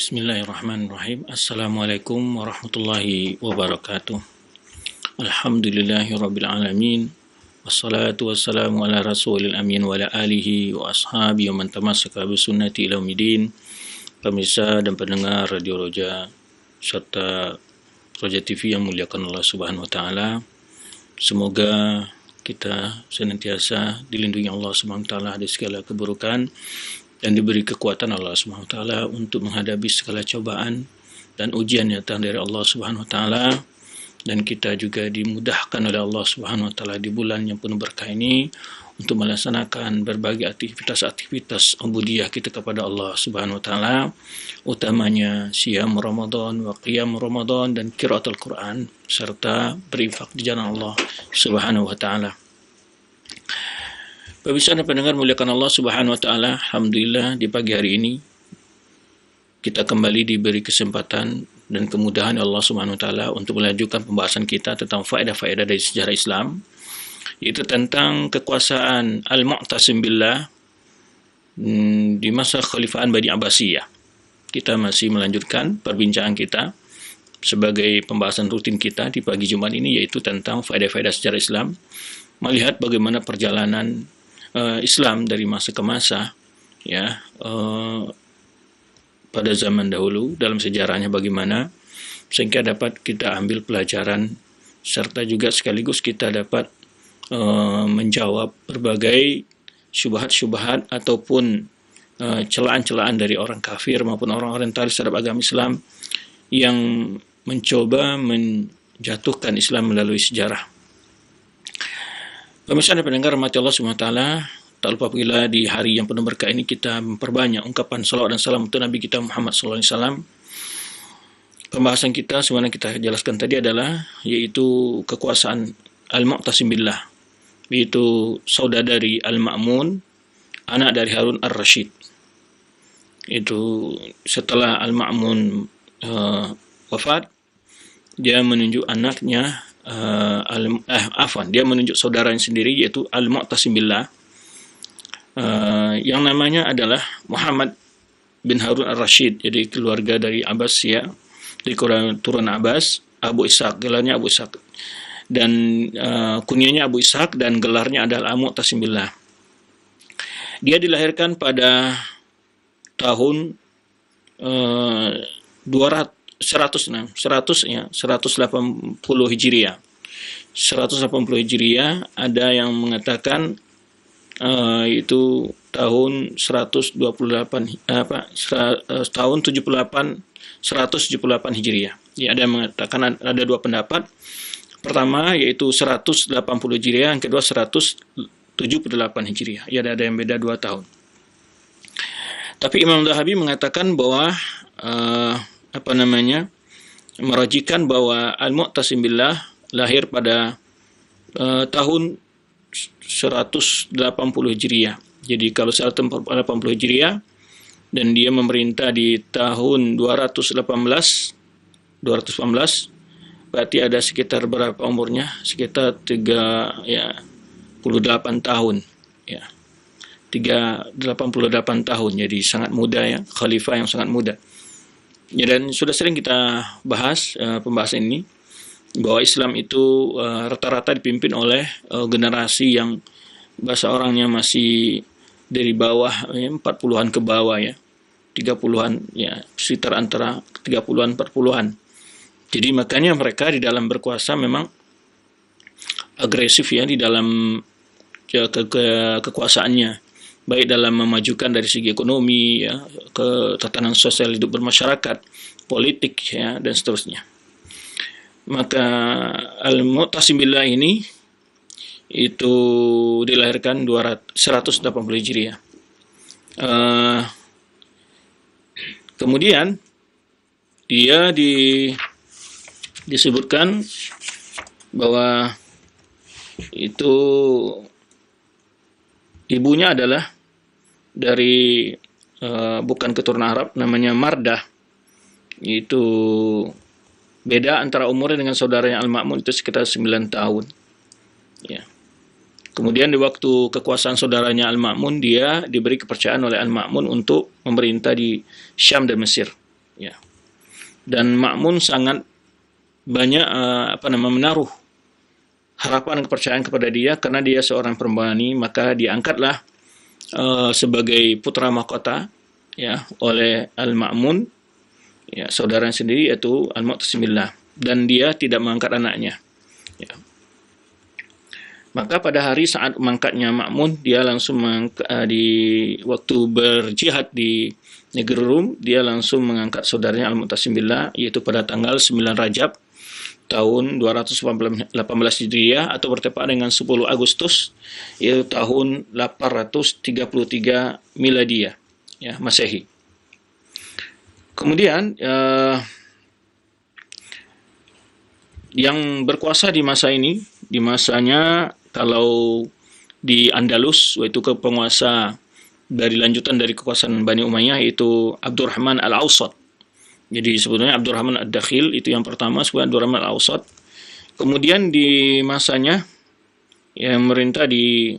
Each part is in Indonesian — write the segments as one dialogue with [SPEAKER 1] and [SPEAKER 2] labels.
[SPEAKER 1] Bismillahirrahmanirrahim. Assalamualaikum warahmatullahi wabarakatuh. Alhamdulillahirabbil alamin. Wassalatu wassalamu ala rasulil amin wa ala alihi wa ashabihi wa man tamassaka bi sunnati ila yaumil. Pemirsa dan pendengar Radio Roja serta Roja TV yang muliakan Allah Subhanahu wa taala. Semoga kita senantiasa dilindungi Allah Subhanahu wa taala dari segala keburukan dan diberi kekuatan Allah Subhanahu wa taala untuk menghadapi segala cobaan dan ujian yang datang dari Allah Subhanahu wa taala, dan kita juga dimudahkan oleh Allah Subhanahu wa taala di bulan yang penuh berkah ini untuk melaksanakan berbagai aktivitas ubudiyah kita kepada Allah Subhanahu wa taala, utamanya siyam Ramadan wa qiyam Ramadan dan qiraatul Quran serta berinfak di jalan Allah Subhanahu wa taala. Pemirsa dan pendengar muliakan Allah Subhanahu wa taala, alhamdulillah di pagi hari ini kita kembali diberi kesempatan dan kemudahan Allah Subhanahu wa taala untuk melanjutkan pembahasan kita tentang faedah-faedah dari sejarah Islam, yaitu tentang kekuasaan Al-Mu'tasim Billah di masa Khalifaan Bani Abbasiyah. Kita masih melanjutkan perbincangan kita sebagai pembahasan rutin kita di pagi Jumat ini, yaitu tentang faedah-faedah sejarah Islam, melihat bagaimana perjalanan Islam dari masa ke masa, ya, pada zaman dahulu dalam sejarahnya bagaimana, sehingga dapat kita ambil pelajaran serta juga sekaligus kita dapat menjawab berbagai syubhat-syubhat ataupun celaan-celaan dari orang kafir maupun orang orientalis terhadap agama Islam yang mencoba menjatuhkan Islam melalui sejarah. Pemirsa dan pendengar rahmati Allah Subhanahu wa taala, tak lupa pula di hari yang penuh berkah ini kita memperbanyak ungkapan salawat dan salam untuk Nabi kita Muhammad sallallahu alaihi wasallam. Pembahasan kita sebenarnya kita jelaskan tadi adalah yaitu kekuasaan Al-Mu'tasim Billah, yaitu saudara dari Al-Ma'mun, anak dari Harun Ar-Rasyid. Itu setelah Al-Ma'mun wafat, dia menunjuk anaknya dia menunjuk saudaranya sendiri yaitu Al-Mu'tasim Billah, yang namanya adalah Muhammad bin Harun Ar-Rasyid, jadi keluarga dari Abbas, ya, dari keturunan Abbas, Abu Ishaq, gelarnya Abu Ishaq, dan kunyanya Abu Ishaq, dan gelarnya adalah Al-Mu'tasim Billah. Dia dilahirkan pada tahun 180 Hijriah. 180 Hijriah, ada yang mengatakan itu tahun 178 Hijriah. Ya, ada yang mengatakan, ada dua pendapat. Pertama yaitu 180 Hijriah, yang kedua 178 Hijriah. Ya, ada yang beda 2 tahun. Tapi Imam Dhahabi mengatakan bahwa merajikan bahwa Al-Mu'tasim Billah lahir pada tahun 180 Hijriah. Jadi kalau 180 Hijriah dan dia memerintah di tahun 218, berarti ada sekitar berapa umurnya? Sekitar 38 tahun, ya. 88 tahun. Jadi sangat muda, ya, khalifah yang sangat muda. Ya, dan sudah sering kita bahas pembahasan ini bahwa Islam itu rata-rata dipimpin oleh generasi yang bahasa orangnya masih dari bawah, ya, 40-an ke bawah, ya, 30-an, ya, sekitar antara 30-an 40-an. Jadi makanya mereka di dalam berkuasa memang agresif, ya, di dalam kekuasaannya, baik dalam memajukan dari segi ekonomi, ya, ke tatanan sosial hidup bermasyarakat, politik, ya, dan seterusnya. Maka Al-Mu'tasim Billah ini itu dilahirkan 180 Hijriah. Kemudian dia disebutkan bahwa itu ibunya adalah dari bukan keturunan Arab, namanya Mardah. Itu beda antara umurnya dengan saudaranya Al-Ma'mun itu sekitar 9 tahun. Ya. Kemudian di waktu kekuasaan saudaranya Al-Ma'mun, dia diberi kepercayaan oleh Al-Ma'mun untuk memerintah di Syam dan Mesir. ya. Dan Ma'mun sangat banyak menaruh harapan kepercayaan kepada dia karena dia seorang pemberani, maka diangkatlah sebagai putra mahkota ya oleh Al-Ma'mun, ya, saudaranya sendiri yaitu Al-Mu'tasim billah, dan dia tidak mengangkat anaknya. Ya. Maka pada hari saat mengangkatnya Ma'mun, dia langsung di waktu berjihad di negeri Rum, dia langsung mengangkat saudaranya Al-Mu'tasim billah, yaitu pada tanggal 9 Rajab tahun 218 Hijriah atau bertepatan dengan 10 Agustus yaitu tahun 833 Miladiyah, ya, Masehi. Kemudian yang berkuasa di masa ini, di masanya kalau di Andalus, yaitu ke penguasa dari lanjutan dari kekuasaan Bani Umayyah, yaitu Abdurrahman Al-Awsat. Jadi sebetulnya Abdurrahman Ad-Dakhil itu yang pertama, sebenarnya Abdurrahman Al-Awsat. Kemudian di masanya yang merintah di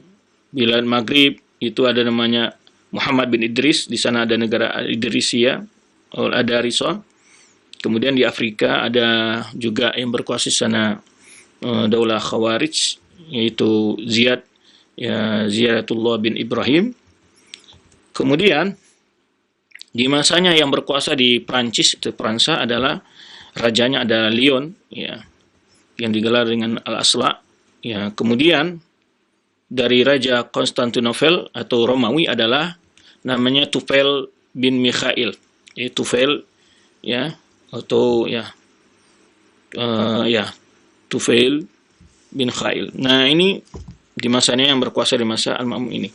[SPEAKER 1] Bilad Maghrib itu ada namanya Muhammad bin Idris, di sana ada negara Idrisia, ada Arisa. Kemudian di Afrika ada juga yang berkuasa di sana Daulah Khawarij, yaitu Ziyadullah bin Ibrahim. Kemudian di masanya yang berkuasa di Prancis, itu Fransa, adalah rajanya adalah Lyon, ya, yang digelar dengan Al-Asla. Ya, kemudian dari Raja Konstantinopel atau Romawi adalah namanya Tufail bin Mikhail. Yaitu Tufail, ya, atau ya Tufail bin Khail. Nah, ini di masanya yang berkuasa di masa Al-Ma'mun ini.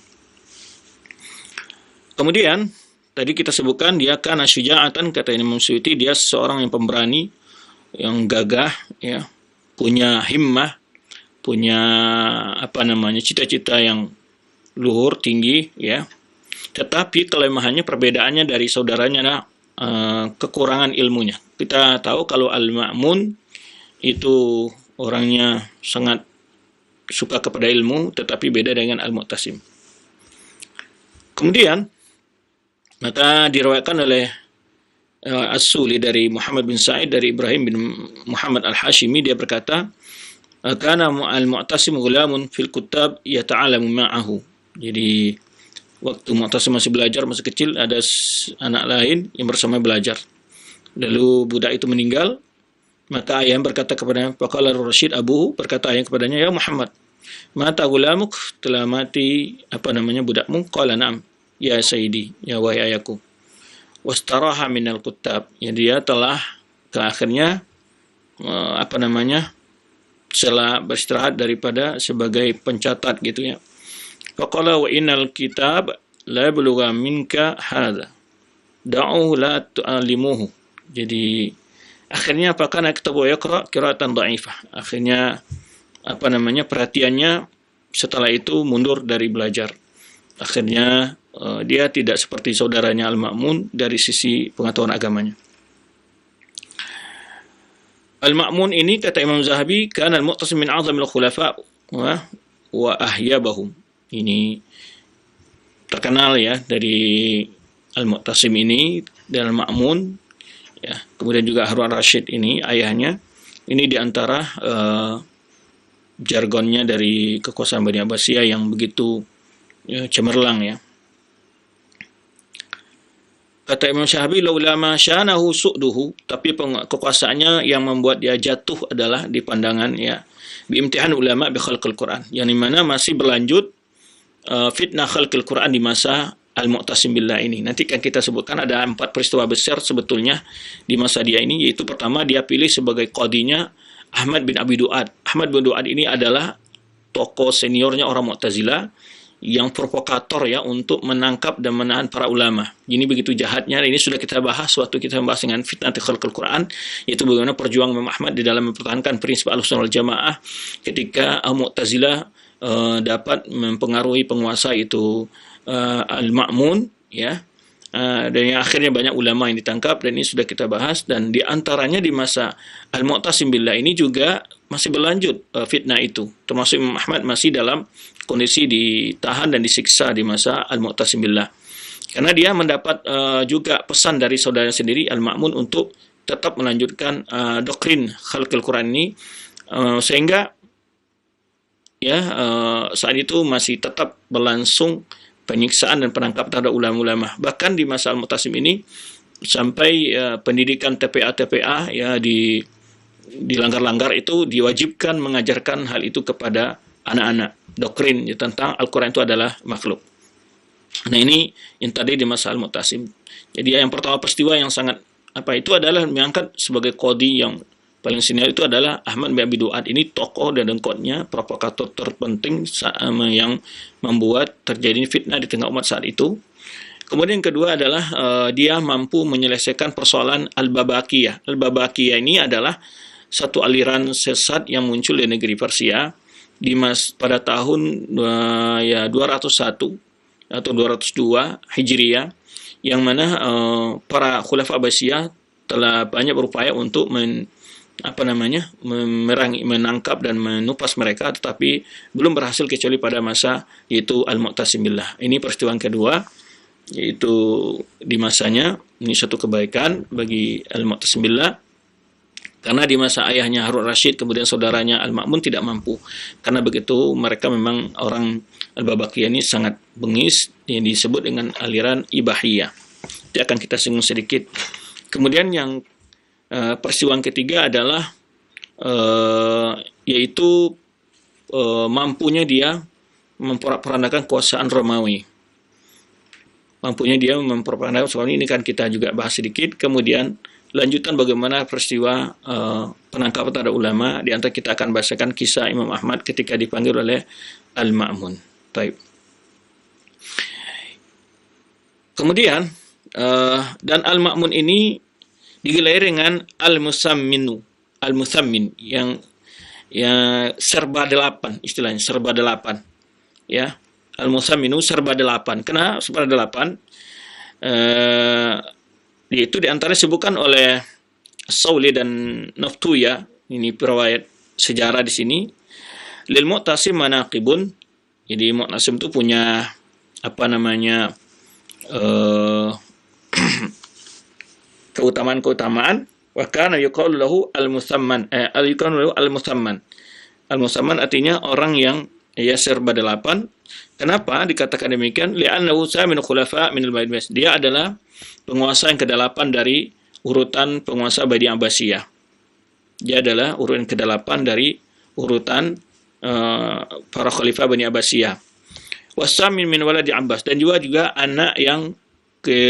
[SPEAKER 1] Kemudian tadi kita sebutkan dia kana syuja'atan, kata Imam Suyuti, dia seorang yang pemberani, yang gagah, ya, punya himmah, punya cita-cita yang luhur, tinggi, ya. Tetapi kelemahannya, perbedaannya dari saudaranya kekurangan ilmunya. Kita tahu kalau Al-Ma'mun itu orangnya sangat suka kepada ilmu, tetapi beda dengan Al-Mu'tasim. Kemudian maka diriwayatkan oleh As-Suli dari Muhammad bin Sa'id dari Ibrahim bin Muhammad Al-Hashimi, dia berkata, kana Al-Mu'tasim ghulamun fil kutab yata'alamu ma'ahu. Jadi waktu Mu'tasim masih belajar, masih kecil, ada anak lain yang bersama belajar. Lalu budak itu meninggal, maka ayah berkata kepadanya, faqala Rashid abuhu, berkata ayah kepadanya, ya Muhammad, mata gulamuk, telah mati budakmu? Qala na'am ya Sayyidi, ya wahai ayahku. Wastaraha minal kutab, ya dia telah akhirnya setelah beristirahat daripada sebagai pencatat gitu ya. Faqala wa innal kitab la yablugha minka hadha da'u la tu'allimuhu. Jadi akhirnya apakah kitab yaqra qira'atan dha'ifah. Akhirnya perhatiannya setelah itu mundur dari belajar. Akhirnya dia tidak seperti saudaranya Al-Ma'mun dari sisi pengetahuan agamanya. Al-Ma'mun ini, kata Imam Zahabi, kana al-Mu'tasim min a'zamil khulafa wa ahyabahum. Ini terkenal ya dari Al-Mu'tasim ini dan Al-Ma'mun, ya. Kemudian juga Harun Rashid ini ayahnya. Ini diantara jargonnya dari kekuasaan Bani Abbasiyah yang begitu cemerlang ya. Kata Imam Syafi'i, laula ma syanahu su'duhu, tapi kekuasaannya yang membuat dia jatuh adalah di pandangan ya biimtihan ulama bi khalqil Quran, yang dimana masih berlanjut fitnah khalqil Quran di masa Al-Mu'tasim billah ini. Nanti kan kita sebutkan ada 4 peristiwa besar sebetulnya di masa dia ini, yaitu pertama dia pilih sebagai qadinya Ahmad bin Abi Du'ad. Ahmad bin Du'ad ini adalah tokoh seniornya orang Mu'tazilah yang provokator ya untuk menangkap dan menahan para ulama. Ini begitu jahatnya. Ini sudah kita bahas waktu kita membahas dengan fitnah khalqul Quran, yaitu bagaimana perjuangan Imam Ahmad di dalam mempertahankan prinsip Ahlussunnah wal Jamaah ketika Mu'tazilah dapat mempengaruhi penguasa itu Al-Ma'mun ya. Dan yang akhirnya banyak ulama yang ditangkap, dan ini sudah kita bahas. Dan diantaranya di masa Al-Mu'tasim billah ini juga masih berlanjut fitnah itu, termasuk Imam Ahmad masih dalam kondisi ditahan dan disiksa di masa Al-Mu'tasim billah. Karena dia mendapat juga pesan dari saudaranya sendiri Al-Ma'mun untuk tetap melanjutkan doktrin khalqil Quran ini, sehingga ya saat itu masih tetap berlangsung penyiksaan dan penangkapan terhadap ulama-ulama. Bahkan di masa Al-Mu'tasim ini sampai pendidikan TPA-TPA ya dilanggar-langgar itu diwajibkan mengajarkan hal itu kepada anak-anak, doktrin ya, tentang Al-Quran itu adalah makhluk. Nah ini yang tadi di masa Al-Mu'tasim. Jadi yang pertama peristiwa yang sangat itu adalah mengangkat sebagai qadhi yang paling senior itu adalah Ahmad bin Abi Du'ad. Ini tokoh dan dengkotnya, provokator terpenting yang membuat terjadi fitnah di tengah umat saat itu. Kemudian yang kedua adalah dia mampu menyelesaikan persoalan Al-Babakiyah. Al-Babakiyah ini adalah satu aliran sesat yang muncul di negeri Persia pada tahun 201 atau 202 Hijriyah, yang mana para khulafa Abbasiyah telah banyak berupaya untuk menangkap dan menupas mereka, tetapi belum berhasil kecuali pada masa yaitu Al-Mu'tasim billah. Ini peristiwa yang kedua, yaitu di masanya. Ini satu kebaikan bagi Al-Mu'tasim billah, karena di masa ayahnya Harun Rashid kemudian saudaranya Al-Ma'mun tidak mampu. Karena begitu mereka memang orang Al-Babakiyah ini sangat bengis, yang disebut dengan aliran Ibahiyah. Itu akan kita singgung sedikit. Kemudian yang peristiwa yang ketiga adalah yaitu mampunya dia memperandakan kekuasaan Romawi. Mampunya dia memperandakan soal ini kan kita juga bahas sedikit. Kemudian lanjutan bagaimana peristiwa penangkapan terhadap ulama. Di antara kita akan bahasakan kisah Imam Ahmad ketika dipanggil oleh Al-Ma'mun. Baik. Kemudian dan Al-Ma'mun ini digelar dengan Al-Musammin yang serba delapan, istilahnya serba delapan, ya. Al-Musamminu serba delapan. Kenapa serba delapan? Itu diantara disebutkan oleh Sauli dan Naftuya, ini periwayat sejarah di sini. Lil Mu'tasim manaqibun. Jadi Mu'tasim itu punya keutamaan-keutamaan. Wa kana yuqalu lahu al-musamman. Al-musamman. Al-musamman artinya orang yang serba delapan. Kenapa dikatakan demikian? Li'annahu min khulafa min al-Bani. Dia adalah penguasa yang ke-8 dari urutan penguasa Bani Abbasiyah. Dia adalah urutan ke-8 dari urutan para khalifah Bani Abbasiyah. Wasamin min waladi Abbas, dan juga anak yang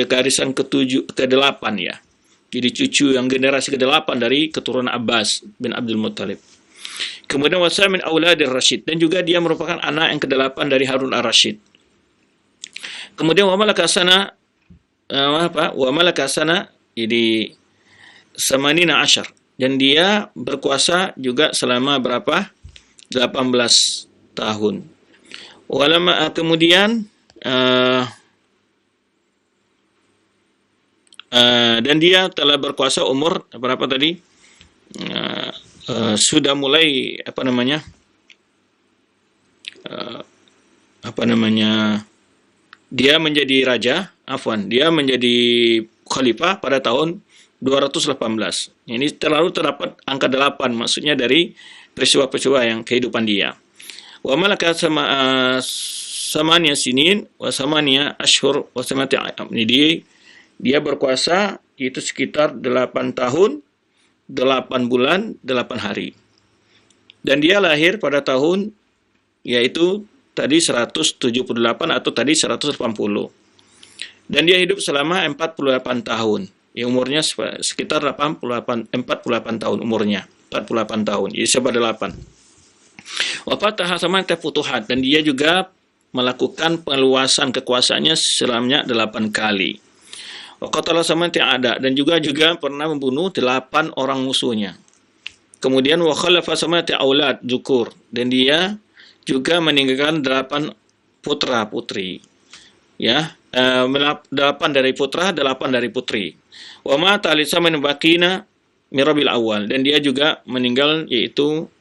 [SPEAKER 1] garisan ke-8 ya. Jadi cucu yang generasi ke-8 dari keturunan Abbas bin Abdul Muttalib. Kemudian wasamin auladir Rashid, dan juga dia merupakan anak yang ke-8 dari Harun ar-Rashid. Kemudian wa malakasana jadi samanina asyar, dan dia berkuasa juga selama berapa? 18 tahun. Kemudian dan dia telah berkuasa umur berapa tadi? Sudah mulai dia menjadi raja, dia menjadi khalifah pada tahun 218. Ini terdapat angka 8, maksudnya dari peristiwa-peristiwa yang kehidupan dia. Wa malaka samania sinin wa samania ashhur wa samati ayam. Jadi dia berkuasa itu sekitar 8 tahun, 8 bulan, 8 hari. Dan dia lahir pada tahun yaitu tadi 178 atau tadi 180. Dan dia hidup selama 48 tahun. Ya, umurnya sekitar 48 tahun umurnya. 48 tahun. Jadi sebab 8. Wafataha sama futuhat, dan dia juga melakukan pengeluasan kekuasaannya selama 8 kali. Waqatala sama ada, dan juga pernah membunuh 8 orang musuhnya. Kemudian wa khalafa sama aulad zukur, dan dia juga meninggalkan 8 putra putri. Ya, 8 dari putra, 8 dari putri. Wa mata li samin baqina mirabil awal, dan dia juga meninggal yaitu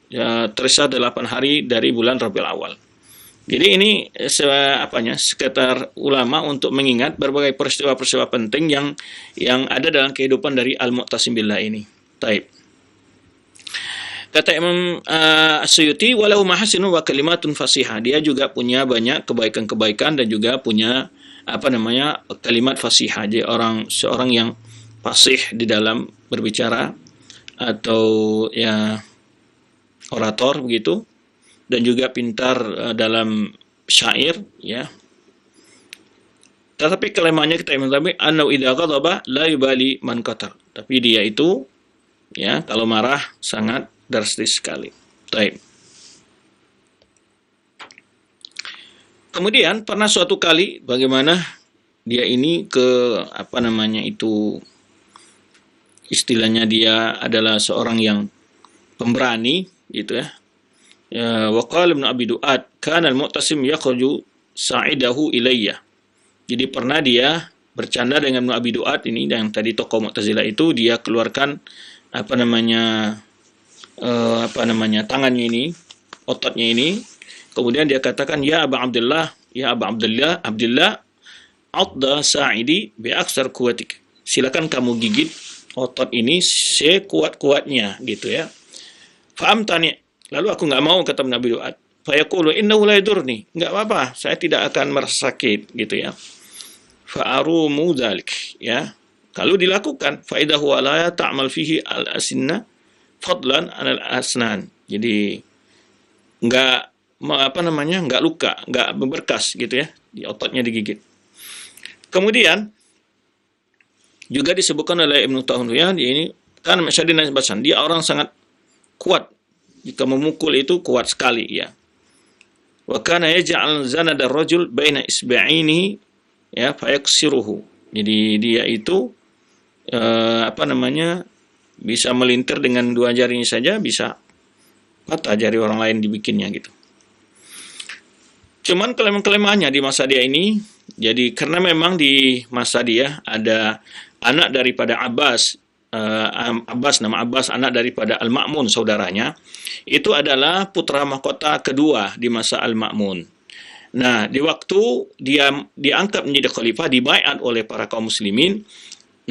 [SPEAKER 1] tersisa 8 hari dari bulan Rabiul Awal. Jadi ini sekitar ulama untuk mengingat berbagai peristiwa-peristiwa penting yang ada dalam kehidupan dari Al-Mu'tasim billah ini. Taib. Kata Imam As-Suyuti, walau mahasinu wa kalimatun fasihah. Dia juga punya banyak kebaikan-kebaikan dan juga punya kalimat fasihah. Jadi seorang yang fasih di dalam berbicara atau ya orator begitu, dan juga pintar dalam syair, ya. Tetapi kelemahannya kita Imam Tabi, annau idza ghadaba la yubali man qatar. Tapi dia itu ya kalau marah sangat drastis sekali. Baik. Kemudian pernah suatu kali bagaimana dia ini istilahnya dia adalah seorang yang pemberani gitu ya. Wa qala Ibnu Abi Du'ad kana al-Mu'tasim yakhruju sa'idahu ilayya. Jadi pernah dia bercanda dengan Ibnu Abi Du'ad ini, yang tadi tokoh Mu'tazilah itu, dia keluarkan tangannya ini, ototnya ini, kemudian dia katakan, ya Aba Abdullah adda sa'idi bi aksar kuwatik. Silakan kamu gigit otot ini sekuat-kuatnya gitu ya. Fa'amtani. Lalu aku nggak mau, kata Nabi Du'ad. Fayaqulu innahu la yadurni. Nggak apa-apa, saya tidak akan merasa sakit gitu ya. Fa'arumu dzalik ya. Kalau dilakukan, faidahu la ta'mal fihi al-asinna fadlan 'anil asnan. Jadi nggak luka, nggak memberkas gitu ya, di ototnya digigit. Kemudian juga disebutkan oleh Ibnu Taimiyah ini kan Syadina Basan, dia orang sangat kuat. Jika memukul itu kuat sekali ya. Wa kana yaj'al zanada ar-rajul baina isba'ini ya fayaksiruhu. Jadi dia itu bisa melintir dengan dua jarinya saja, bisa patah jari orang lain dibikinnya gitu. Cuman kelemahannya di masa dia ini, jadi karena memang di masa dia ada anak daripada Abbas, nama Abbas, anak daripada Al-Ma'mun, saudaranya, itu adalah putra mahkota kedua di masa Al-Ma'mun. Nah, di waktu dia diangkat menjadi khalifah, dibaiat oleh para kaum muslimin.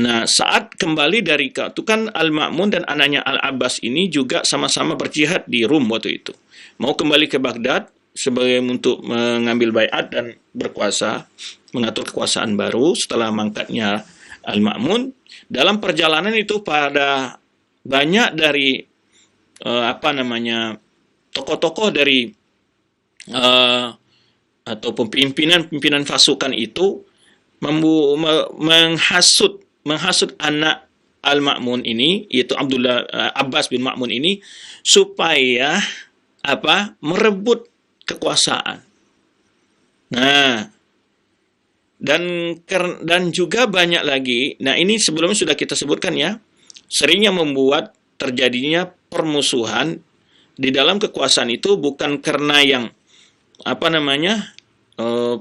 [SPEAKER 1] Nah, saat kembali dari itu kan Al-Ma'mun dan anaknya Al-Abbas ini juga sama-sama berjihad di Rum waktu itu. Mau kembali ke Baghdad sebagai untuk mengambil baiat dan berkuasa, mengatur kekuasaan baru setelah mangkatnya Al-Ma'mun. Dalam perjalanan itu pada banyak dari tokoh-tokoh dari atau pimpinan pasukan itu menghasut anak Al-Ma'mun ini, yaitu Abbas bin Ma'mun ini, supaya merebut kekuasaan. Nah, dan juga banyak lagi. Nah, ini sebelumnya sudah kita sebutkan ya, seringnya membuat terjadinya permusuhan di dalam kekuasaan itu bukan karena yang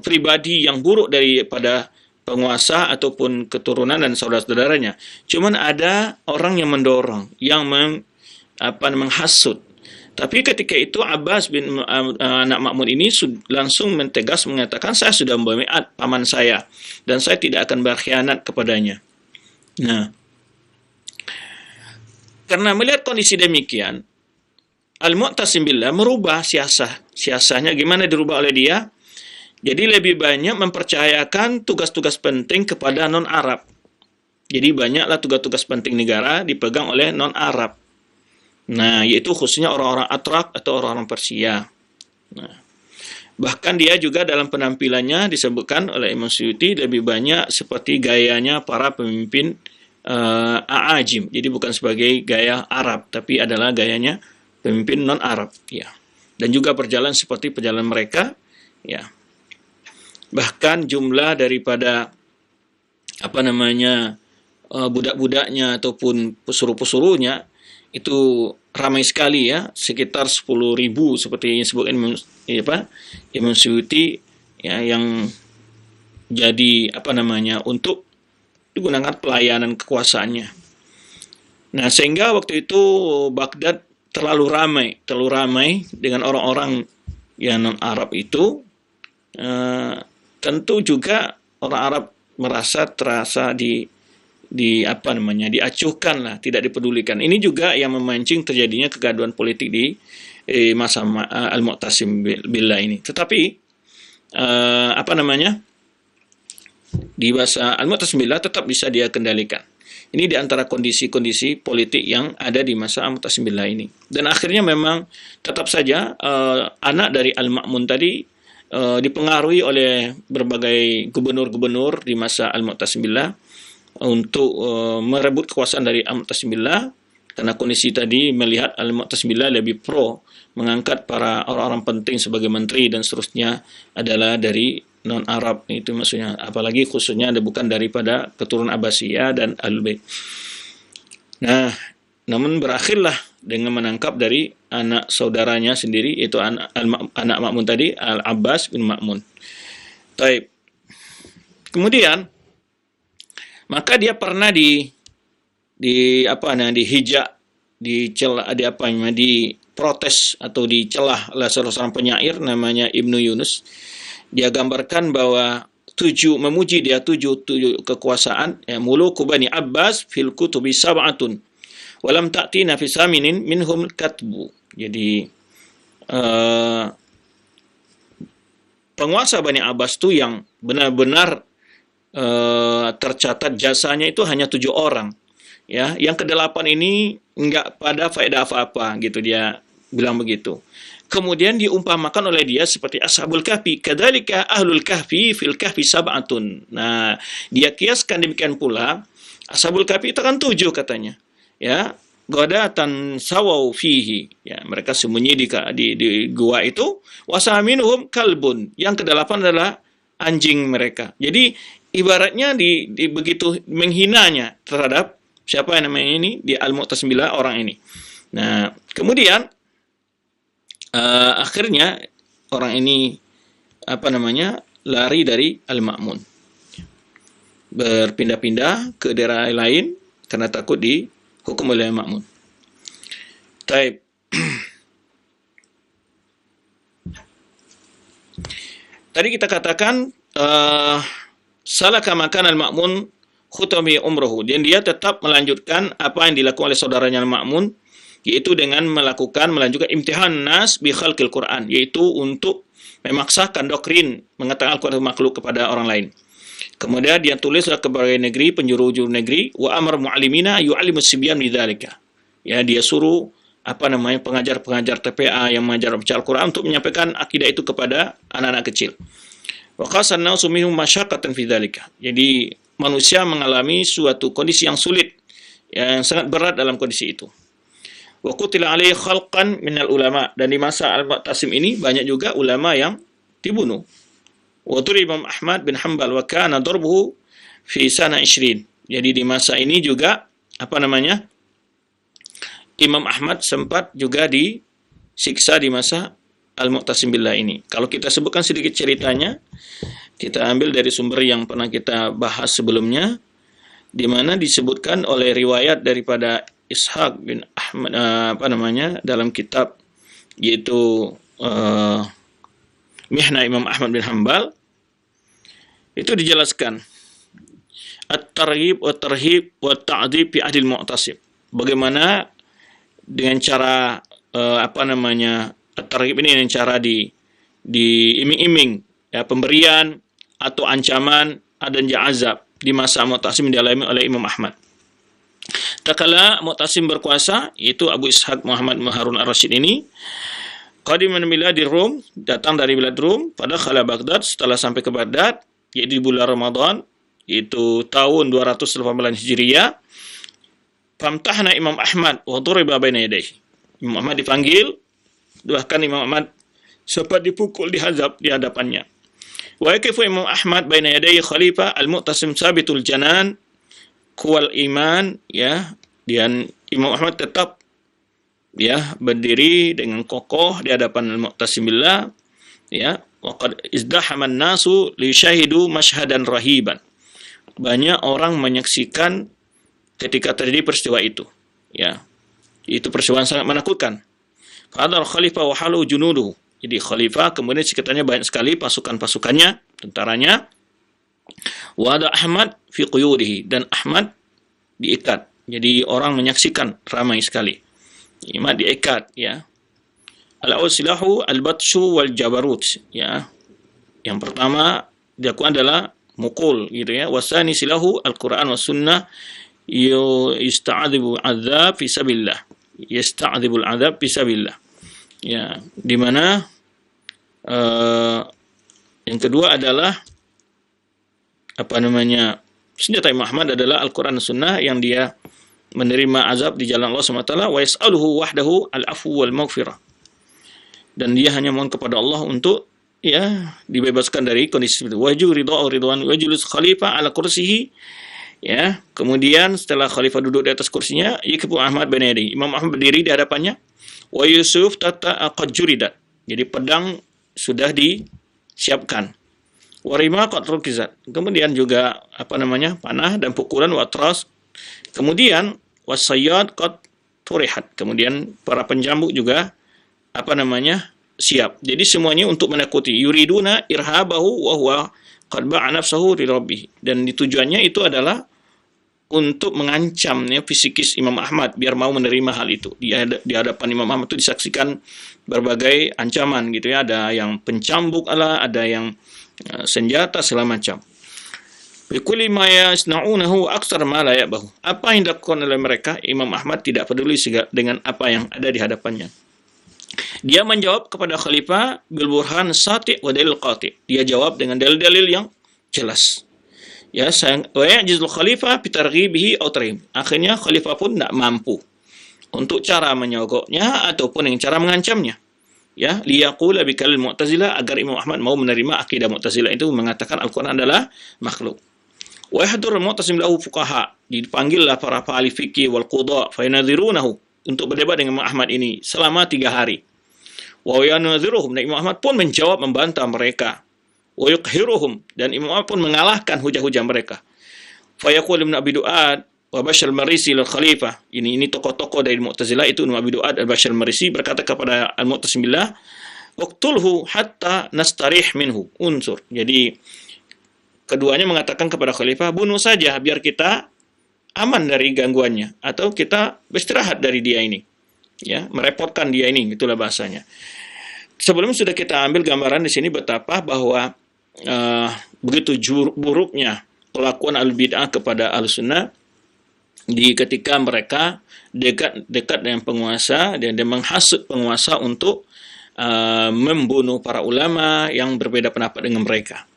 [SPEAKER 1] pribadi yang buruk daripada penguasa ataupun keturunan dan saudara-saudaranya. Cuman ada orang yang mendorong, yang menghasut. Tapi ketika itu Abbas bin anak Ma'mun ini langsung mentegas mengatakan, saya sudah membaiat paman saya dan saya tidak akan berkhianat kepadanya. Nah, karena melihat kondisi demikian, Al-Mu'tasim billah merubah siasahnya. Gimana dirubah oleh dia? Jadi lebih banyak mempercayakan tugas-tugas penting kepada non-Arab. Jadi banyaklah tugas-tugas penting negara dipegang oleh non-Arab. Nah, yaitu khususnya orang-orang Atrak atau orang-orang Persia. Nah, bahkan dia juga dalam penampilannya disebutkan oleh Imam Suyuti lebih banyak seperti gayanya para pemimpin A'ajim. Jadi bukan sebagai gaya Arab, tapi adalah gayanya pemimpin non-Arab. Ya. Dan juga berjalan seperti perjalanan mereka. Ya. Bahkan jumlah daripada budak-budaknya ataupun pesuruh-pesuruhnya itu ramai sekali ya, sekitar 10.000 seperti yang disebutkan Imam Suyuti ya, yang jadi untuk digunakan pelayanan kekuasaannya. Nah, sehingga waktu itu Baghdad terlalu ramai dengan orang-orang yang non-Arab itu, tentu juga orang Arab terasa apa namanya, diacuhkan lah, tidak dipedulikan. Ini juga yang memancing terjadinya kegaduhan politik di masa Al-Mu'tasim Billah ini. Tetapi apa namanya, di masa Al-Mu'tasim Billah tetap bisa dia kendalikan. Ini di antara kondisi-kondisi politik yang ada di masa Al-Mu'tasim Billah ini. Dan akhirnya memang tetap saja anak dari Al-Ma'mun tadi dipengaruhi oleh berbagai gubernur-gubernur di masa Al-Mu'tasim Billah untuk merebut kekuasaan dari Al-Mu'tasim Billah, karena kondisi tadi melihat Al-Mu'tasim Billah lebih pro mengangkat para orang-orang penting sebagai menteri dan seterusnya adalah dari non-Arab. Itu maksudnya, apalagi khususnya ada bukan daripada keturunan Abbasiyah dan Ahlul Bait. Nah, namun berakhirlah dengan menangkap dari anak saudaranya sendiri, yaitu anak Ma'mun tadi, Al-Abbas bin Ma'mun. Taib. Kemudian maka dia pernah dihijak, diprotes atau dicelah oleh salah seorang penyair namanya Ibnu Yunus. Dia gambarkan bahwa memuji dia tujuh kekuasaan, ya, muluku Bani Abbas fil kutubi sab'atun walam ta'tina fi saminin minhum katbu. Jadi penguasa Bani Abbas itu yang benar-benar tercatat jasanya itu hanya 7 orang. Ya, yang ke-8 ini enggak pada faedah apa-apa, gitu dia bilang begitu. Kemudian diumpamakan oleh dia seperti Ashabul Kahfi, kadzalika ahlul kahfi fil kahfi sab'atun. Nah, dia kiaskan demikian pula Ashabul Kahfi itu kan 7 katanya. Ya, ghadatan sawau fihi. Ya, mereka sembunyi di gua itu, wasaminuhum kalbun. Yang ke-8 adalah anjing mereka. Jadi ibaratnya begitu menghinanya terhadap siapa yang namanya ini di Al-Mu'tasim Billah orang ini. Nah, kemudian akhirnya orang ini apa namanya, lari dari Al-Ma'mun, berpindah-pindah ke daerah lain karena takut dihukum oleh Al-Ma'mun. Taib. Tadi kita katakan salaka makan Al-Ma'mun khutami umruhu, dan dia tetap melanjutkan apa yang dilakukan oleh saudaranya Al-Ma'mun, yaitu dengan melanjutkan imtihan nas bi khalqil Quran, yaitu untuk memaksakan doktrin mengatakan Al-Quran makhluk kepada orang lain. Kemudian dia tulislah ke berbagai negeri, penjuru-juru negeri, wa amar mu'allimina yu'allimus sibyan bidzalika. Ya, dia suruh pengajar-pengajar TPA yang mengajar Al-Quran untuk menyampaikan akidah itu kepada anak-anak kecil. Wa qasanna sumihum masyaqqatan fi dzalika. Jadi manusia mengalami suatu kondisi yang sulit, yang sangat berat dalam kondisi itu. Wa qutila alaihi khalqan minal ulama, dan di masa Al-Mu'tasim ini banyak juga ulama yang dibunuh. Wa turi Imam Ahmad bin Hanbal wa kana darbuhu fi sana 20. Jadi di masa ini juga Imam Ahmad sempat juga disiksa di masa Al-Mu'tasim Billah ini. Kalau kita sebutkan sedikit ceritanya, kita ambil dari sumber yang pernah kita bahas sebelumnya, di mana disebutkan oleh riwayat daripada Ishaq bin Ahmad dalam kitab yaitu Mihna Imam Ahmad bin Hanbal, itu dijelaskan at-targhib wa tarhib wa ta'dib fi ahdil Mu'tasim. Bagaimana dengan cara at-targhib ini dengan cara diiming-iming, ya, pemberian atau ancaman dan azab di masa Mu'tasim dialami oleh Imam Ahmad. Tatkala Mu'tasim berkuasa, yaitu Abu Ishaq Muhammad Harun Ar-Rasyid ini, qadiman biladi Rum, datang dari bilad Rum, pada khala Baghdad, setelah sampai ke Baghdad, yaitu di bulan Ramadan, yaitu tahun 218 Hijriah. Famtahna Imam Ahmad wa duriba baina yadayhi. Imam Ahmad dipanggil, bahkan Imam Ahmad sempat dipukul, dihazab di hadapannya. Wa yaqifu Imam Ahmad baina yadayhi khalifah Al-Mu'tasim sabitul janan kuwal iman, ya, dan Imam Ahmad tetap, ya, berdiri dengan kokoh di hadapan Al-Mu'tasim Billah, ya, wa qad izdahaman nasu li syahidu masyhadan rahiban. Banyak orang menyaksikan ketika terjadi peristiwa itu, ya. Itu peristiwa yang sangat menakutkan. Fadal khalifah wa halu junuduhu. Jadi khalifah, kemudian sekitarnya banyak sekali pasukan-pasukannya, tentaranya. Wa ada Ahmad fi quyudihi, dan Ahmad diikat. Jadi orang menyaksikan ramai sekali. Ahmad diikat, ya. Al-awwal silahu al-batshu wal jabarut, ya. Yang pertama dilakukan adalah mukul, gitu ya. Wasani silahu al-Quran was sunnah yasta'dzibu adzab fi sabilillah. Yasta'dzibul adzab fi sabilillah. Ya, di mana yang kedua adalah senjata Imam Ahmad adalah Al-Quran dan Sunnah yang dia menerima azab di jalan Allah SWT. Wa yas'aluhu wahdahu al-afu wal maghfirah, dan dia hanya mohon kepada Allah untuk dibebaskan dari kondisi itu. Waju ridha ridwan wajulus khalifah ala kursihi, ya. Kemudian setelah khalifah duduk di atas kursinya, yakbu Ahmad bin Yadi, Imam Ahmad berdiri di hadapannya. Wa Yusuf tata qad juridat, jadi pedang sudah disiapkan. Warima qad rukizat, kemudian juga panah dan pukulan watras. Kemudian wasayyad qad turihat, kemudian para penjambuk juga siap. Jadi semuanya untuk menakuti. Yuriduna irhabahu wa huwa qad ba'a nafsahu li rabbih, dan tujuannya itu adalah untuk mengancam fisikis Imam Ahmad biar mau menerima hal itu. Di hadapan Imam Ahmad itu disaksikan berbagai ancaman, gitu ya. Ada yang pencambuk ada yang senjata segala macam. Bi kulli ma yasna'unahu aktsar ma la ya'bahu. Apa yang dilakukan oleh mereka, Imam Ahmad tidak peduli dengan apa yang ada di hadapannya. Dia menjawab kepada khalifah bil burhan sati' wa dalil qati'. Dia jawab dengan dalil-dalil yang jelas. Ya, wa ya'jizul khalifah bi targhibihi aw tarhib. Akhirnya khalifah pun tidak mampu untuk cara menyogoknya ataupun yang cara mengancamnya. Ya, liyaqula bi kalil Mu'tazilah, agar Imam Ahmad mau menerima akidah Mu'tazilah itu mengatakan Al-Qur'an adalah makhluk. Wa yahdurul mu'tasim lahu fuqaha, dipanggillah para ahli fikih wal qudha fa yanadhirunahu, untuk berdebat dengan Imam Ahmad ini selama 3 hari. Wa yanadhiruhum, dan Imam Ahmad pun menjawab membantah mereka. Wa yuqhiruhum, dan Imam Ahmad pun mengalahkan hujah-hujah mereka. Fa yaqul Ibnu Abi Du'ad wa Bashar al-Marisi lil Khalifah, ini tokoh-tokoh dari Mu'tazilah itu, Ibnu Abi Du'ad al-Bashar al-Marisi berkata kepada al-Mu'tasim billah, uqtulhu hatta nastarih minhu unsur. Jadi keduanya mengatakan kepada khalifah, bunuh saja biar kita aman dari gangguannya, atau kita beristirahat dari dia ini, ya, merepotkan dia ini, itulah bahasanya. Sebelum sudah kita ambil gambaran di sini betapa bahwa begitu buruknya kelakuan al-bid'ah kepada al-sunnah ketika mereka dekat dengan penguasa dan menghasut penguasa untuk membunuh para ulama yang berbeda pendapat dengan mereka.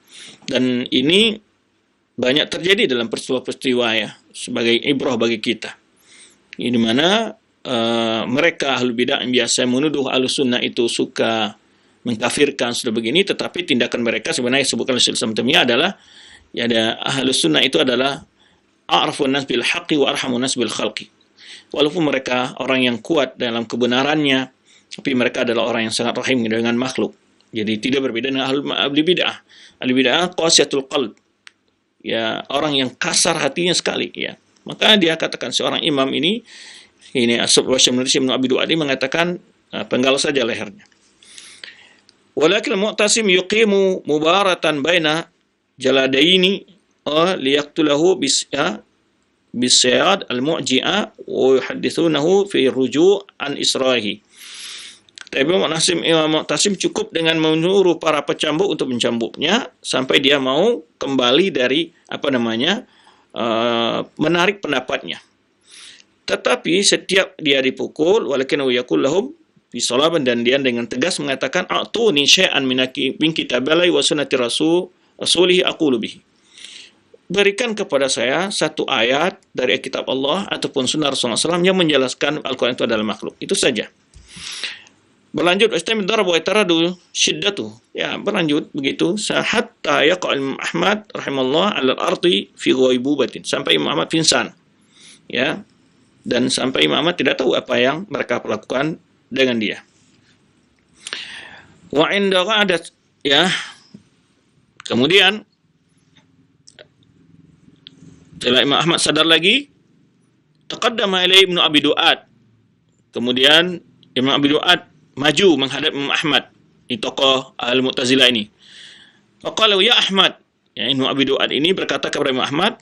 [SPEAKER 1] Dan ini banyak terjadi dalam peristiwa-peristiwa, ya, sebagai ibrah bagi kita. Di mana mereka ahlul bidah yang biasa menuduh ahlus sunnah itu suka mengkafirkan sudah begini, tetapi tindakan mereka sebenarnya disebutkan oleh Syaikhul Islam Taimiyah adalah, ya, ada ahlus sunnah itu adalah a'rafun nas bil haqqi wa arhamun nas bil khalqi. Walaupun mereka orang yang kuat dalam kebenarannya, tapi mereka adalah orang yang sangat rahim dengan makhluk. Jadi tidak berbeda dengan ahli bid'ah. Ahli bid'ah qasiyatul qalb, ya, orang yang kasar hatinya sekali, ya. Maka dia katakan seorang imam ini As-Subhashim Ibnu Abi Du'ad mengatakan penggal saja lehernya. Walakin Mu'tasim yuqimu mubaratan baina jaladaini liyaqtulahu bisyad al-mu'ji'a wa yuhaddithunahu fi ruju' an israhi. Tapi Imam Mu'tasim cukup dengan menyuruh para pecambuk untuk mencambuknya sampai dia mau kembali dari menarik pendapatnya. Tetapi setiap dia dipukul, walakin yaqul lahum bisalaban, dan dia dengan tegas mengatakan a'tuni syai'an min kitabillahi wa sunnati rasulihi aqulu bihi. Berikan kepada saya satu ayat dari kitab Allah ataupun sunnah Rasulullah SAW yang menjelaskan Al-Quran itu adalah makhluk. Itu saja. Berlanjut, istamid darab wa itaradu syiddatu. Ya, berlanjut begitu hatta yaqa'al Ahmad rahimallahu alal ardi fi ghaibubatin, sampai Imam Ahmad pingsan. Ya. Dan sampai Imam Ahmad tidak tahu apa yang mereka lakukan dengan dia. Wa inda qa'adat, ya. Kemudian setelah Imam Ahmad sadar lagi, taqaddama ilai Ibnu Abi Du'ad. Kemudian Imam Abi Du'ad maju menghadap Imam Ahmad. Ini tokoh Al-Mu'tazilah ini. Faqala ya Ahmad, ya Ibnu Abi Duad ini berkata kepada Imam Ahmad,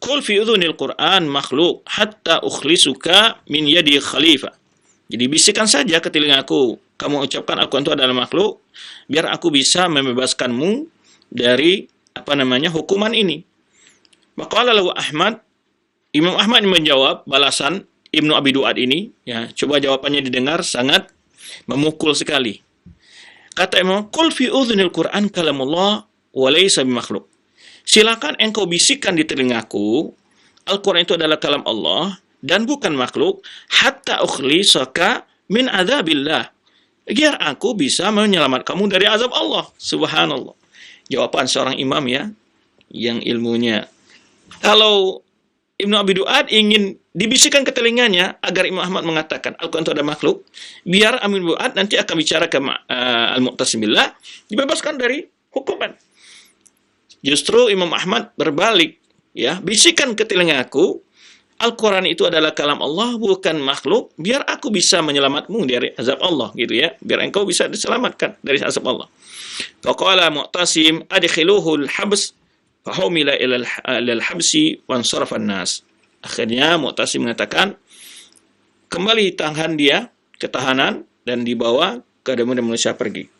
[SPEAKER 1] "Qul fi udhunil Qur'an makhluk hatta ukhlisuka min yadi khalifah." Jadi bisikan saja ke telingaku, kamu ucapkan Al-Quran itu adalah makhluk, biar aku bisa membebaskanmu dari hukuman ini. Maka lalu Imam Ahmad menjawab balasan Ibnu Abi Duad ini, ya, coba jawabannya didengar, sangat memukul sekali. Kata Imam, "Qul fi udhunil Qur'an kalamullah wa laysa bimakhluk." Silakan engkau bisikkan di telingaku, Al-Quran itu adalah kalam Allah dan bukan makhluk, hatta ukhlisaka min adzabillah. Biar aku bisa menyelamatkan kamu dari azab Allah. Subhanallah. Jawaban seorang imam, ya, yang ilmunya. Kalau Ibnu Abi Duad ingin dibisikkan ke telinganya agar Imam Ahmad mengatakan Al-Quran itu ada makhluk, biar Ibnu Duad nanti akan bicara ke Al-Mu'tasimillah, dibebaskan dari hukuman. Justru Imam Ahmad berbalik, ya, bisikan ke telingaku, Al-Quran itu adalah kalam Allah, bukan makhluk, biar aku bisa menyelamatmu dari azab Allah, gitu ya, biar engkau bisa diselamatkan dari azab Allah. Faqala Mu'tasim adkhiluhu al-habs fahumila ila al-habsi wansarafa an-nas. Akhirnya Mu'tasim mengatakan, kembali tahan dia ke tahanan dan dibawa ke manusia pergi.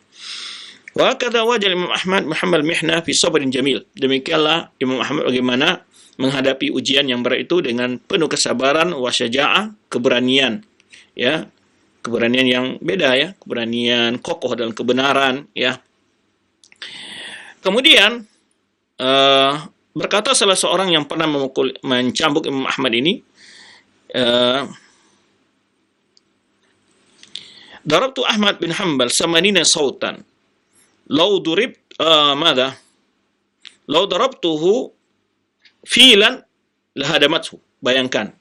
[SPEAKER 1] Wa kadza wajal Imam Ahmad Muhammad Mihna fi sabrin jamil. Demikianlah Imam Ahmad bagaimana menghadapi ujian yang berat itu dengan penuh kesabaran, wa syaja'ah, keberanian, ya, keberanian yang beda, ya, keberanian kokoh dalam kebenaran, ya. Kemudian berkata salah seorang yang pernah mencambuk Imam Ahmad ini, darabtu Ahmad bin Hanbal samanina sautan law darabtuhu filan lahadamathu. Bayangkan.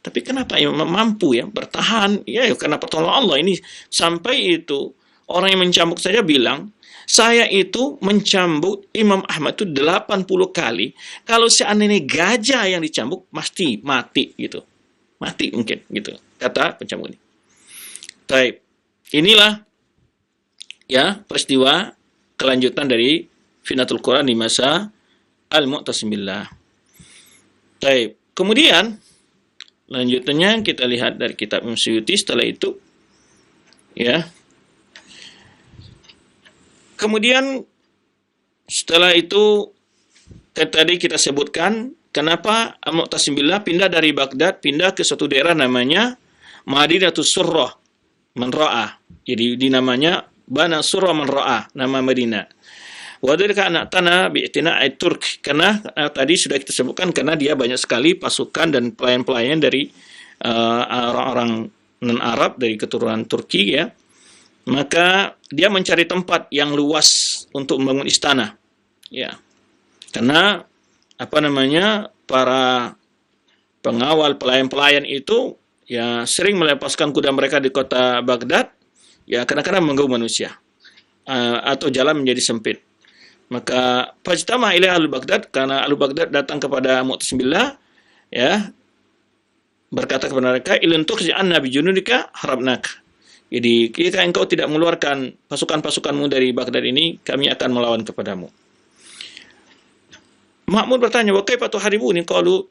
[SPEAKER 1] Tapi kenapa Imam mampu, ya, bertahan, ya, karena pertolongan Allah ini. Sampai itu orang yang mencambuk saja bilang, saya itu mencambuk Imam Ahmad itu 80 kali. Kalau seandainya gajah yang dicambuk, pasti mati, gitu. Mati mungkin, gitu, kata pencambuk ini. Baik. Inilah, ya, peristiwa kelanjutan dari fitnatul Quran di masa Al-Mu'tasimillah. Baik. Kemudian lanjutannya kita lihat dari kitab Imam Suyuti setelah itu, ya. Kemudian setelah itu tadi kita sebutkan kenapa Al-Mu'tasimillah pindah dari Baghdad, pindah ke suatu daerah namanya Madinatus Surrah Man Ra'ah. Jadi dinamanya Bana Surrah Man Ra'ah, nama Madinah. Wadhalika anak tanah bi'tina'i Turk, karena tadi sudah kita sebutkan karena dia banyak sekali pasukan dan pelayan-pelayan dari orang-orang non-Arab dari keturunan Turki, ya. Maka dia mencari tempat yang luas untuk membangun istana, ya. Karena para pengawal pelayan-pelayan itu, ya, sering melepaskan kuda mereka di kota Baghdad, ya, kadang-kadang mengganggu manusia, atau jalan menjadi sempit. Maka fajtama ila al-Baghdad, karena al-Baghdad datang kepada Mu'tasimillah, ya, berkata kepada mereka, ilun tukhzi anna bi junudika harabnak. Jadi, jika engkau tidak mengeluarkan pasukan-pasukanmu dari Baghdad ini, kami akan melawan kepadamu. Ma'mun bertanya, wa kaifa tuharibuni? Qalu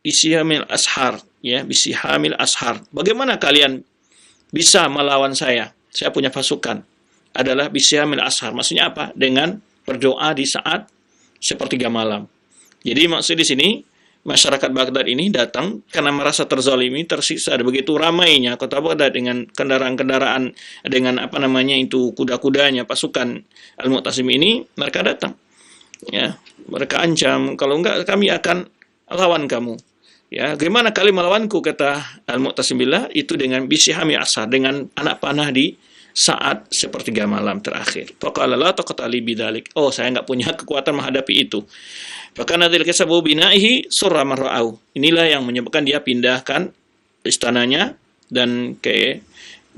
[SPEAKER 1] bisihamil ashar, ya, bisihamil ashar. Bagaimana kalian bisa melawan saya? Saya punya pasukan. Adalah bisihamil ashar. Maksudnya apa? Dengan berdoa di saat sepertiga malam. Jadi maksud di sini, masyarakat Baghdad ini datang karena merasa terzalimi, tersiksa. Begitu ramainya kota Baghdad dengan kendaraan-kendaraan, dengan kuda-kudanya, pasukan Al-Mu'tasim ini, mereka datang. Ya, mereka ancam, kalau enggak kami akan lawan kamu. Ya, bagaimana kalian melawanku, kata Al-Mu'tasimillah, itu dengan bisihami asar, dengan anak panah di saat sepertiga malam terakhir. Faqala la taqata li bidzalik. Oh, saya enggak punya kekuatan menghadapi itu. Fakana dzalika sababu binaihi surra marra'au. Inilah yang menyebabkan dia pindahkan istananya dan ke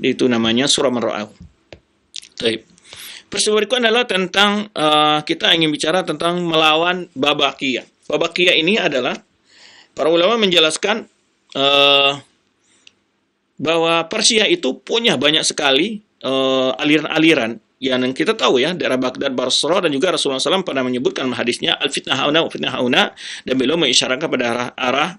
[SPEAKER 1] itu namanya surra marra'au. Baik. Peristiwa berikutnya adalah tentang kita ingin bicara tentang melawan Babakiyah. Babakiyah ini adalah para ulama menjelaskan bahwa Persia itu punya banyak sekali aliran-aliran yang kita tahu ya, daerah Baghdad, Basra, dan juga Rasulullah SAW pernah menyebutkan hadisnya al-fitnah hauna wa fitnah hauna, dan beliau mengisyaratkan pada arah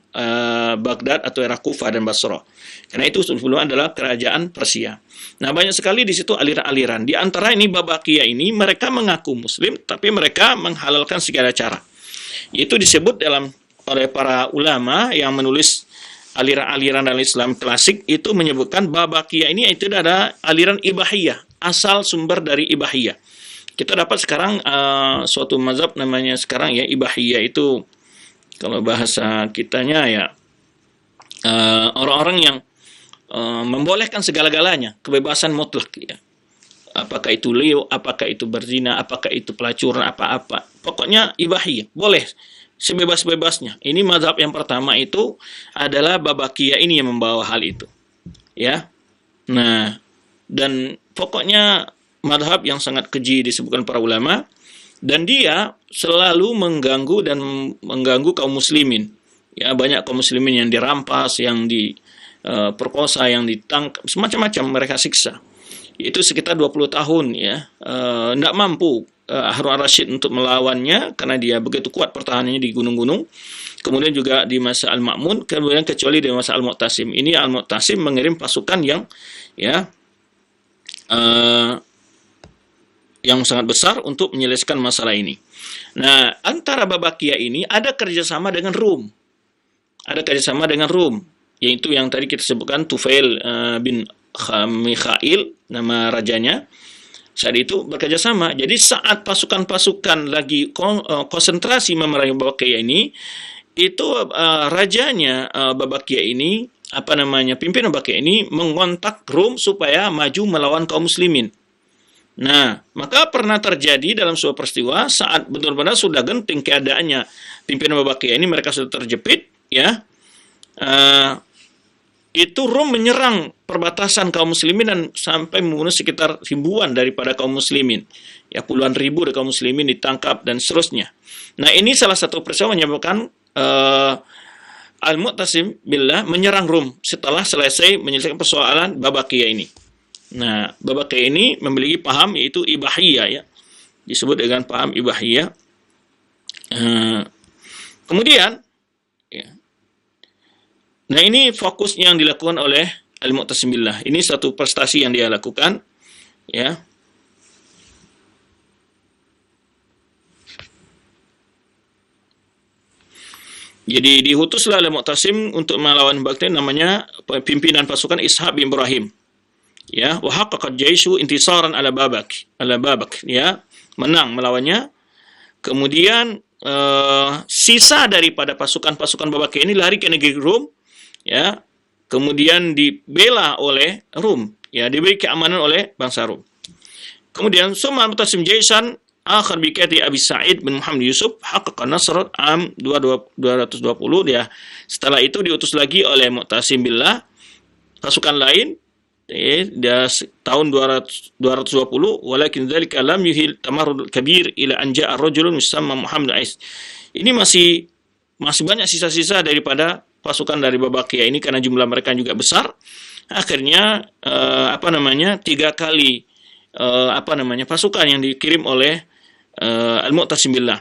[SPEAKER 1] Baghdad atau arah Kufah dan Basra. Karena itu sebelumnya adalah kerajaan Persia. Nah, banyak sekali di situ aliran-aliran. Di antara ini Babakiyah ini mereka mengaku muslim tapi mereka menghalalkan segala cara. Itu disebut oleh para ulama yang menulis aliran-aliran dalam Islam klasik itu menyebutkan Babakiyah ini itu adalah aliran ibahiyah, asal sumber dari ibahiyah. Kita dapat sekarang suatu mazhab namanya sekarang ya ibahiyah, itu kalau bahasa kitanya ya orang-orang yang membolehkan segala-galanya, kebebasan mutlak ya. Apakah itu liu, apakah itu berzina, apakah itu pelacuran, apa-apa. Pokoknya ibahiyah, boleh sebebas-bebasnya. Ini mazhab yang pertama itu adalah Babakiyah ini yang membawa hal itu. Ya. Nah, dan pokoknya mazhab yang sangat keji disebutkan para ulama, dan dia selalu mengganggu kaum muslimin. Ya, banyak kaum muslimin yang dirampas, yang diperkosa, yang ditangkap, semacam-macam mereka siksa. Itu sekitar 20 tahun ya. Tidak mampu Harun al-Rashid untuk melawannya karena dia begitu kuat pertahanannya di gunung-gunung. Kemudian juga di masa Al-Ma'mun, kemudian kecuali di masa Al-Mu'tasim. Ini Al-Mu'tasim mengirim pasukan yang sangat besar untuk menyelesaikan masalah ini. Nah, antara Babakiyah ini ada kerjasama dengan Rum. Yaitu yang tadi kita sebutkan Tufail bin Mikhail, nama rajanya. Saat itu bekerja sama. Jadi saat pasukan-pasukan lagi konsentrasi memerangi Babakiyah ini, itu rajanya Babakiyah ini, pimpinan Babakiyah ini mengontak Rum supaya maju melawan kaum muslimin. Nah, maka pernah terjadi dalam sebuah peristiwa saat benar-benar sudah genting keadaannya pimpinan Babakiyah ini, mereka sudah terjepit ya. Itu Rum menyerang perbatasan kaum muslimin dan sampai membunuh sekitar ribuan daripada kaum muslimin. Ya, puluhan ribu dari kaum muslimin ditangkap dan seterusnya. Nah, ini salah satu peristiwa menyebabkan Al-Mu'tasim billah menyerang Rum setelah selesai menyelesaikan persoalan Babakiyah ini. Nah, Babakiyah ini memiliki paham yaitu ibahiyah ya. Disebut dengan paham ibahiyah. Kemudian ya. Nah, ini fokus yang dilakukan oleh Al-Mu'tasim billah. Ini satu prestasi yang dia lakukan, ya. Jadi diutuslah Al-Mu'tasim untuk melawan Baghdad, namanya pimpinan pasukan Ishaq bin Ibrahim. Ya, wa haqqaqat jaishu intisaran ala Babak, ya, menang melawannya. Kemudian sisa daripada pasukan-pasukan Babakiyah ini lari ke negeri Rum. Ya, kemudian dibela oleh Rum, ya, diberi keamanan oleh bangsa Rum. Kemudian summa Mu'tasim jaisan akhir bikati Abi Sa'id bin Muhammad Yusuf haqqaqa nasrat am 220 dia. Setelah itu diutus lagi oleh Mu'tasim billah pasukan lain dia tahun 220, walakin dzalika lam yuhil tamarrud kabir ila an ja'a rajulun yusamma Muhammad Ais. Ini masih banyak sisa-sisa daripada pasukan dari Babakiyah ini karena jumlah mereka juga besar. Akhirnya 3 kali pasukan yang dikirim oleh Al-Mu'tasim billah.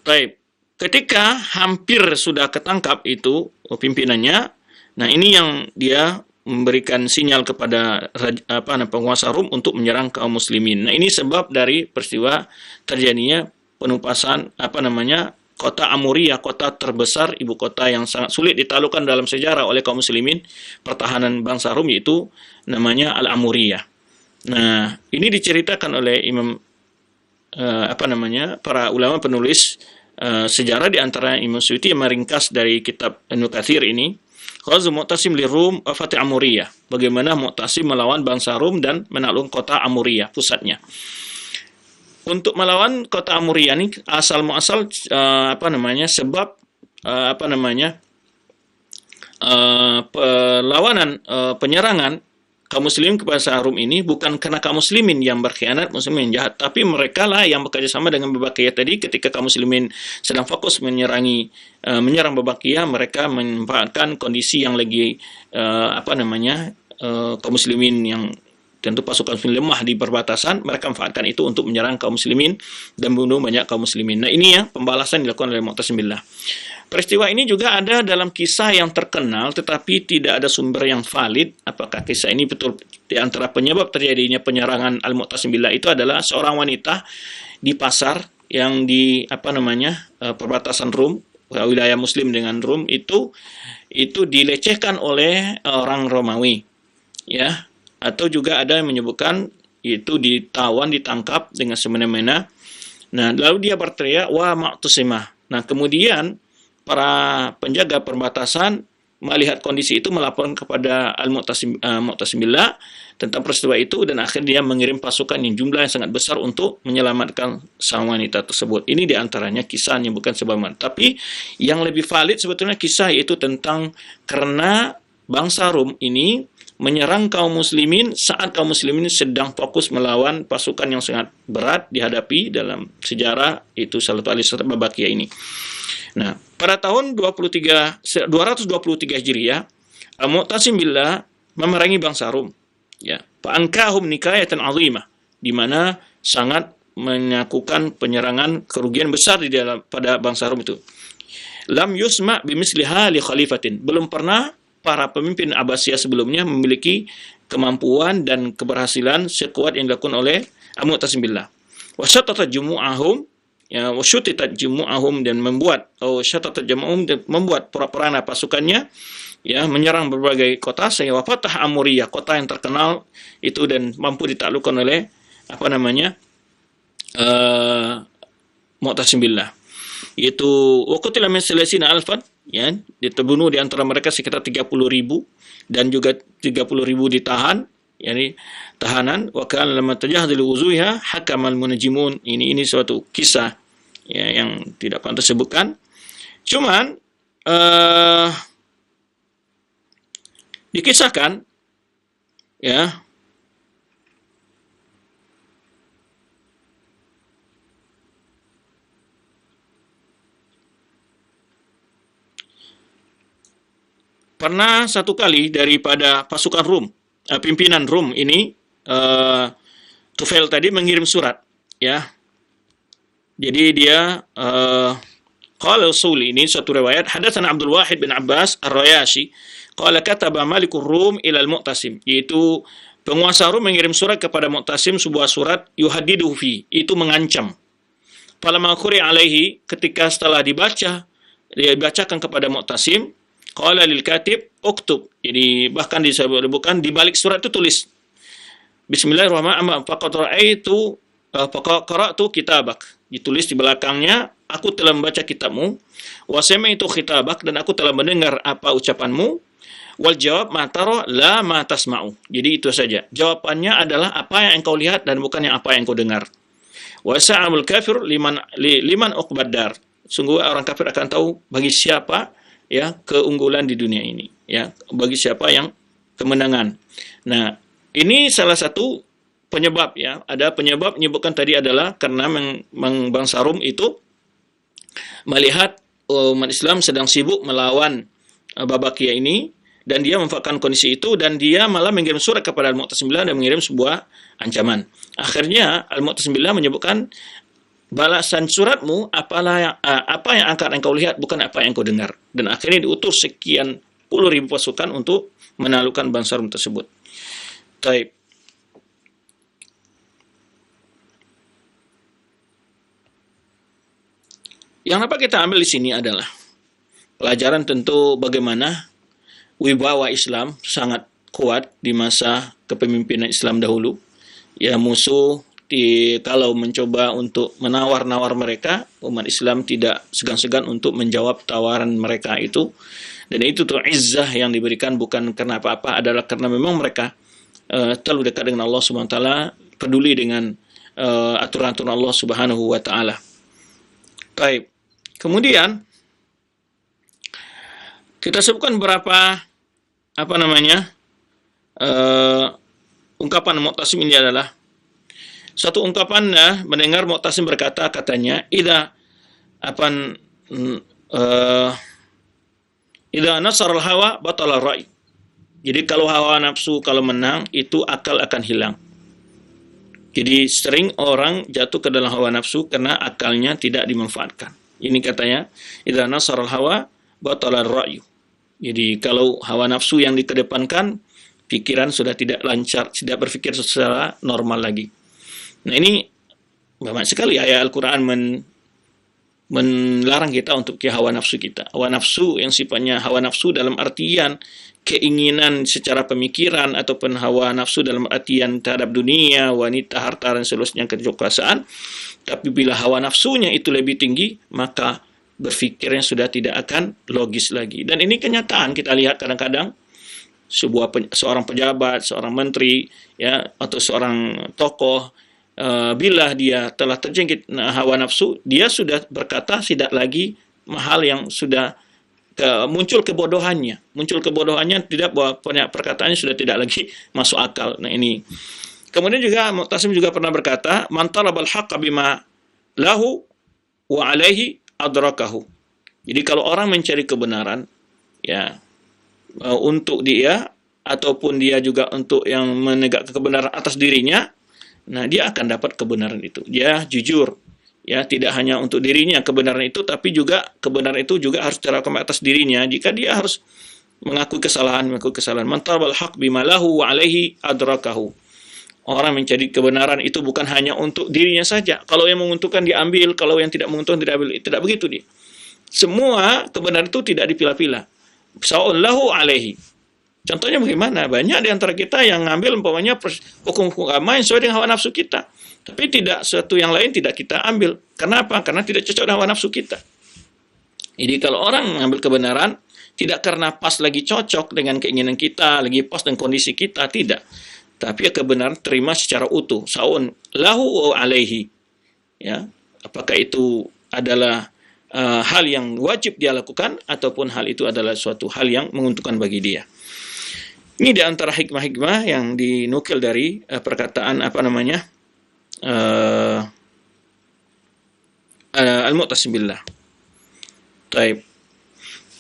[SPEAKER 1] Baik, ketika hampir sudah ketangkap itu pimpinannya, nah ini yang dia memberikan sinyal kepada penguasa Rum untuk menyerang kaum muslimin. Nah, ini sebab dari peristiwa terjadinya penumpasan kota Amuriyah, kota terbesar, ibu kota yang sangat sulit ditaklukkan dalam sejarah oleh kaum muslimin, pertahanan bangsa Rum, yaitu namanya Al-Amuriyah. Nah, ini diceritakan oleh para ulama penulis sejarah, di antara Imam Suyuti yang meringkas dari kitab Ibnu Katsir ini, Ghazw Mu'tasim li Rum wa Fatih Amuriyah. Bagaimana Mu'tasim melawan bangsa Rum dan menakluk kota Amuriyah pusatnya. Untuk melawan kota Amuriyah ini perlawanan penyerangan kaum muslimin kepada Rum ini bukan karena kaum muslimin yang berkhianat, muslimin yang jahat, tapi mereka lah yang bekerja sama dengan Babakiyah tadi. Ketika kaum muslimin sedang fokus menyerang Babakiyah, mereka memanfaatkan kondisi yang lagi kaum muslimin yang tentu pasukan muslim lemah di perbatasan, mereka manfaatkan itu untuk menyerang kaum muslimin dan bunuh banyak kaum muslimin. Nah, ini ya pembalasan dilakukan oleh Mu'tasim billah. Peristiwa ini juga ada dalam kisah yang terkenal tetapi tidak ada sumber yang valid. Apakah kisah ini betul di antara penyebab terjadinya penyerangan Al-Mu'tasim billah itu adalah seorang wanita di pasar yang di perbatasan Rum, wilayah muslim dengan Rum itu dilecehkan oleh orang Romawi, ya. Atau juga ada yang menyebutkan itu ditawan, ditangkap dengan semena-mena. Nah, lalu dia berteriak, "Wa Mu'tasimah." Nah, kemudian para penjaga perbatasan melihat kondisi itu melaporkan kepada Mu'tasim billah tentang peristiwa itu, dan akhirnya dia mengirim pasukan yang jumlah yang sangat besar untuk menyelamatkan sang wanita tersebut. Ini diantaranya kisahnya, bukan sebagaimana. Tapi yang lebih valid sebetulnya kisah itu tentang karena bangsa Rum ini menyerang kaum muslimin saat kaum muslimin sedang fokus melawan pasukan yang sangat berat dihadapi dalam sejarah, itu Salatu alaihi wasallam Babakiyah ini. Nah, pada tahun 223 Hijriah, Mu'tasim billah memerangi bangsa Rum. Ya, fa'ankahum nikayatan 'azimah, di mana sangat melakukan penyerangan kerugian besar di dalam pada bangsa Rum itu. Lam yusma bimisliha li khalifatin. Belum pernah para pemimpin Abbasiyah sebelumnya memiliki kemampuan dan keberhasilan sekuat yang dilakukan oleh Mu'tasim billah. Wa syatatat jumu'ahum, ya, wa syutitat jumu'ahum, dan membuat perana pasukannya, ya, menyerang berbagai kota sehingga fatah Amuriyah, kota yang terkenal itu dan mampu ditaklukkan oleh Mu'tasim billah. Yaitu waqutila min salasina alfan, ya, terbunuh di antara mereka sekitar 30.000 dan juga 30.000 ditahan, yakni tahanan. Wa kana lamma tajahadul wuzuha hakamal munajimun. Ini suatu kisah, ya, yang tidak pantas sebutkan. Cuman dikisahkan, ya, pernah satu kali daripada pasukan Rum, pimpinan Rum ini, Tufail tadi mengirim surat, ya. Jadi dia qala Usuli, ini suatu riwayat, hadatsana Abdul Wahid bin Abbas Ar-Rayashi qala kataba Malikur Rum ila Al-Mu'tasim, yaitu penguasa Rum mengirim surat kepada Mu'tasim, sebuah surat yuhaddiduhu fi, itu mengancam. Falamma quri alaihi, ketika setelah dibacakan kepada Mu'tasim, qala lil katib uktub, jadi bahkan disebutkan di balik surat itu tulis Bismillahirrahmanirrahim, qara'tu kitabak, ditulis di belakangnya, aku telah membaca kitabmu, wa sami'tu khitabak, dan aku telah mendengar apa ucapanmu, wal jawab ma tara la ma tasma'u, jadi itu saja jawabannya adalah apa yang engkau lihat dan bukan yang apa yang engkau dengar. Wa sa'amul kafir liman uqbaddar, sungguh orang kafir akan tahu bagi siapa, ya, keunggulan di dunia ini, ya, bagi siapa yang kemenangan. Nah, ini salah satu penyebab, ya. Ada penyebab menyebutkan tadi adalah karena bangsa Rum itu melihat umat Islam sedang sibuk melawan Babakiyah ini, dan dia memanfaatkan kondisi itu, dan dia malah mengirim surat kepada Al-Mu'tasim billah dan mengirim sebuah ancaman. Akhirnya Al-Mu'tasim billah menyebutkan, balasan suratmu apa yang akan engkau lihat, bukan apa yang engkau dengar. Dan akhirnya diutus sekian puluh ribu pasukan untuk menaklukkan bangsa Rum tersebut. Taib. Yang dapat kita ambil di sini adalah pelajaran tentu bagaimana wibawa Islam sangat kuat di masa kepemimpinan Islam dahulu. Ya, musuh kalau mencoba untuk menawar-nawar mereka, umat Islam tidak segan-segan untuk menjawab tawaran mereka itu. Dan itu tuh izzah yang diberikan bukan karena apa-apa, adalah karena memang mereka terlalu dekat dengan Allah Subhanahu wa taala, peduli dengan aturan-aturan Allah Subhanahu wa taala. Baik. Kemudian kita sebutkan beberapa ungkapan Mu'tasim ini adalah satu ungkapan, mendengar Mu'tasim berkata, katanya, idza nasar al-hawa batala ra'i. Jadi kalau hawa nafsu kalau menang, itu akal akan hilang. Jadi sering orang jatuh ke dalam hawa nafsu karena akalnya tidak dimanfaatkan. Ini katanya, idza nasara hawa batala ra'yu. Jadi kalau hawa nafsu yang dikedepankan, pikiran sudah tidak lancar, tidak berpikir secara normal lagi. Nah ini banyak sekali ayat Al-Quran melarang kita untuk ke hawa nafsu kita. Hawa nafsu yang sifatnya hawa nafsu dalam artian keinginan secara pemikiran ataupun hawa nafsu dalam artian terhadap dunia, wanita, harta, dan seterusnya kekuasaan. Tapi bila hawa nafsunya itu lebih tinggi, maka berpikirnya sudah tidak akan logis lagi. Dan ini kenyataan kita lihat kadang-kadang seorang pejabat, seorang menteri, ya, atau seorang tokoh, bila dia telah terjangkit hawa nafsu, dia sudah berkata tidak lagi hal yang sudah muncul kebodohannya. Muncul kebodohannya tidak bahwa perkataannya sudah tidak lagi masuk akal. Nah ini. Kemudian juga Mu'tasim juga pernah berkata, "Man talabal haqqa bima lahu wa alaihi adrakahu." Jadi kalau orang mencari kebenaran, ya, untuk dia ataupun dia juga untuk yang menegakkan kebenaran atas dirinya, nah dia akan dapat kebenaran itu. Dia jujur, ya, tidak hanya untuk dirinya kebenaran itu, tapi juga kebenaran itu juga harus terapkan atas dirinya. Jika dia harus mengakui kesalahan. Man talabal haq bima lahu wa alaihi adrakahu. Orang mencari kebenaran itu bukan hanya untuk dirinya saja. Kalau yang menguntungkan diambil, kalau yang tidak menguntungkan tidak ambil. Tidak begitu dia. Semua kebenaran itu tidak dipilah-pilah. Sa'un lahu alaihi. Contohnya bagaimana? Banyak di antara kita yang ngambil umpamanya hukum-hukum agama yang sesuai dengan hawa nafsu kita. Tapi tidak sesuatu yang lain tidak kita ambil. Kenapa? Karena tidak cocok dengan hawa nafsu kita. Jadi kalau orang mengambil kebenaran, tidak karena pas lagi cocok dengan keinginan kita, lagi pas dengan kondisi kita, tidak. Tapi kebenaran terima secara utuh. Sa'un lahu alaihi. Ya, apakah itu adalah hal yang wajib dia lakukan, ataupun hal itu adalah suatu hal yang menguntungkan bagi dia. Ini di antara hikmah-hikmah yang dinukil dari perkataan Al-Mu'tasim billah. Taib.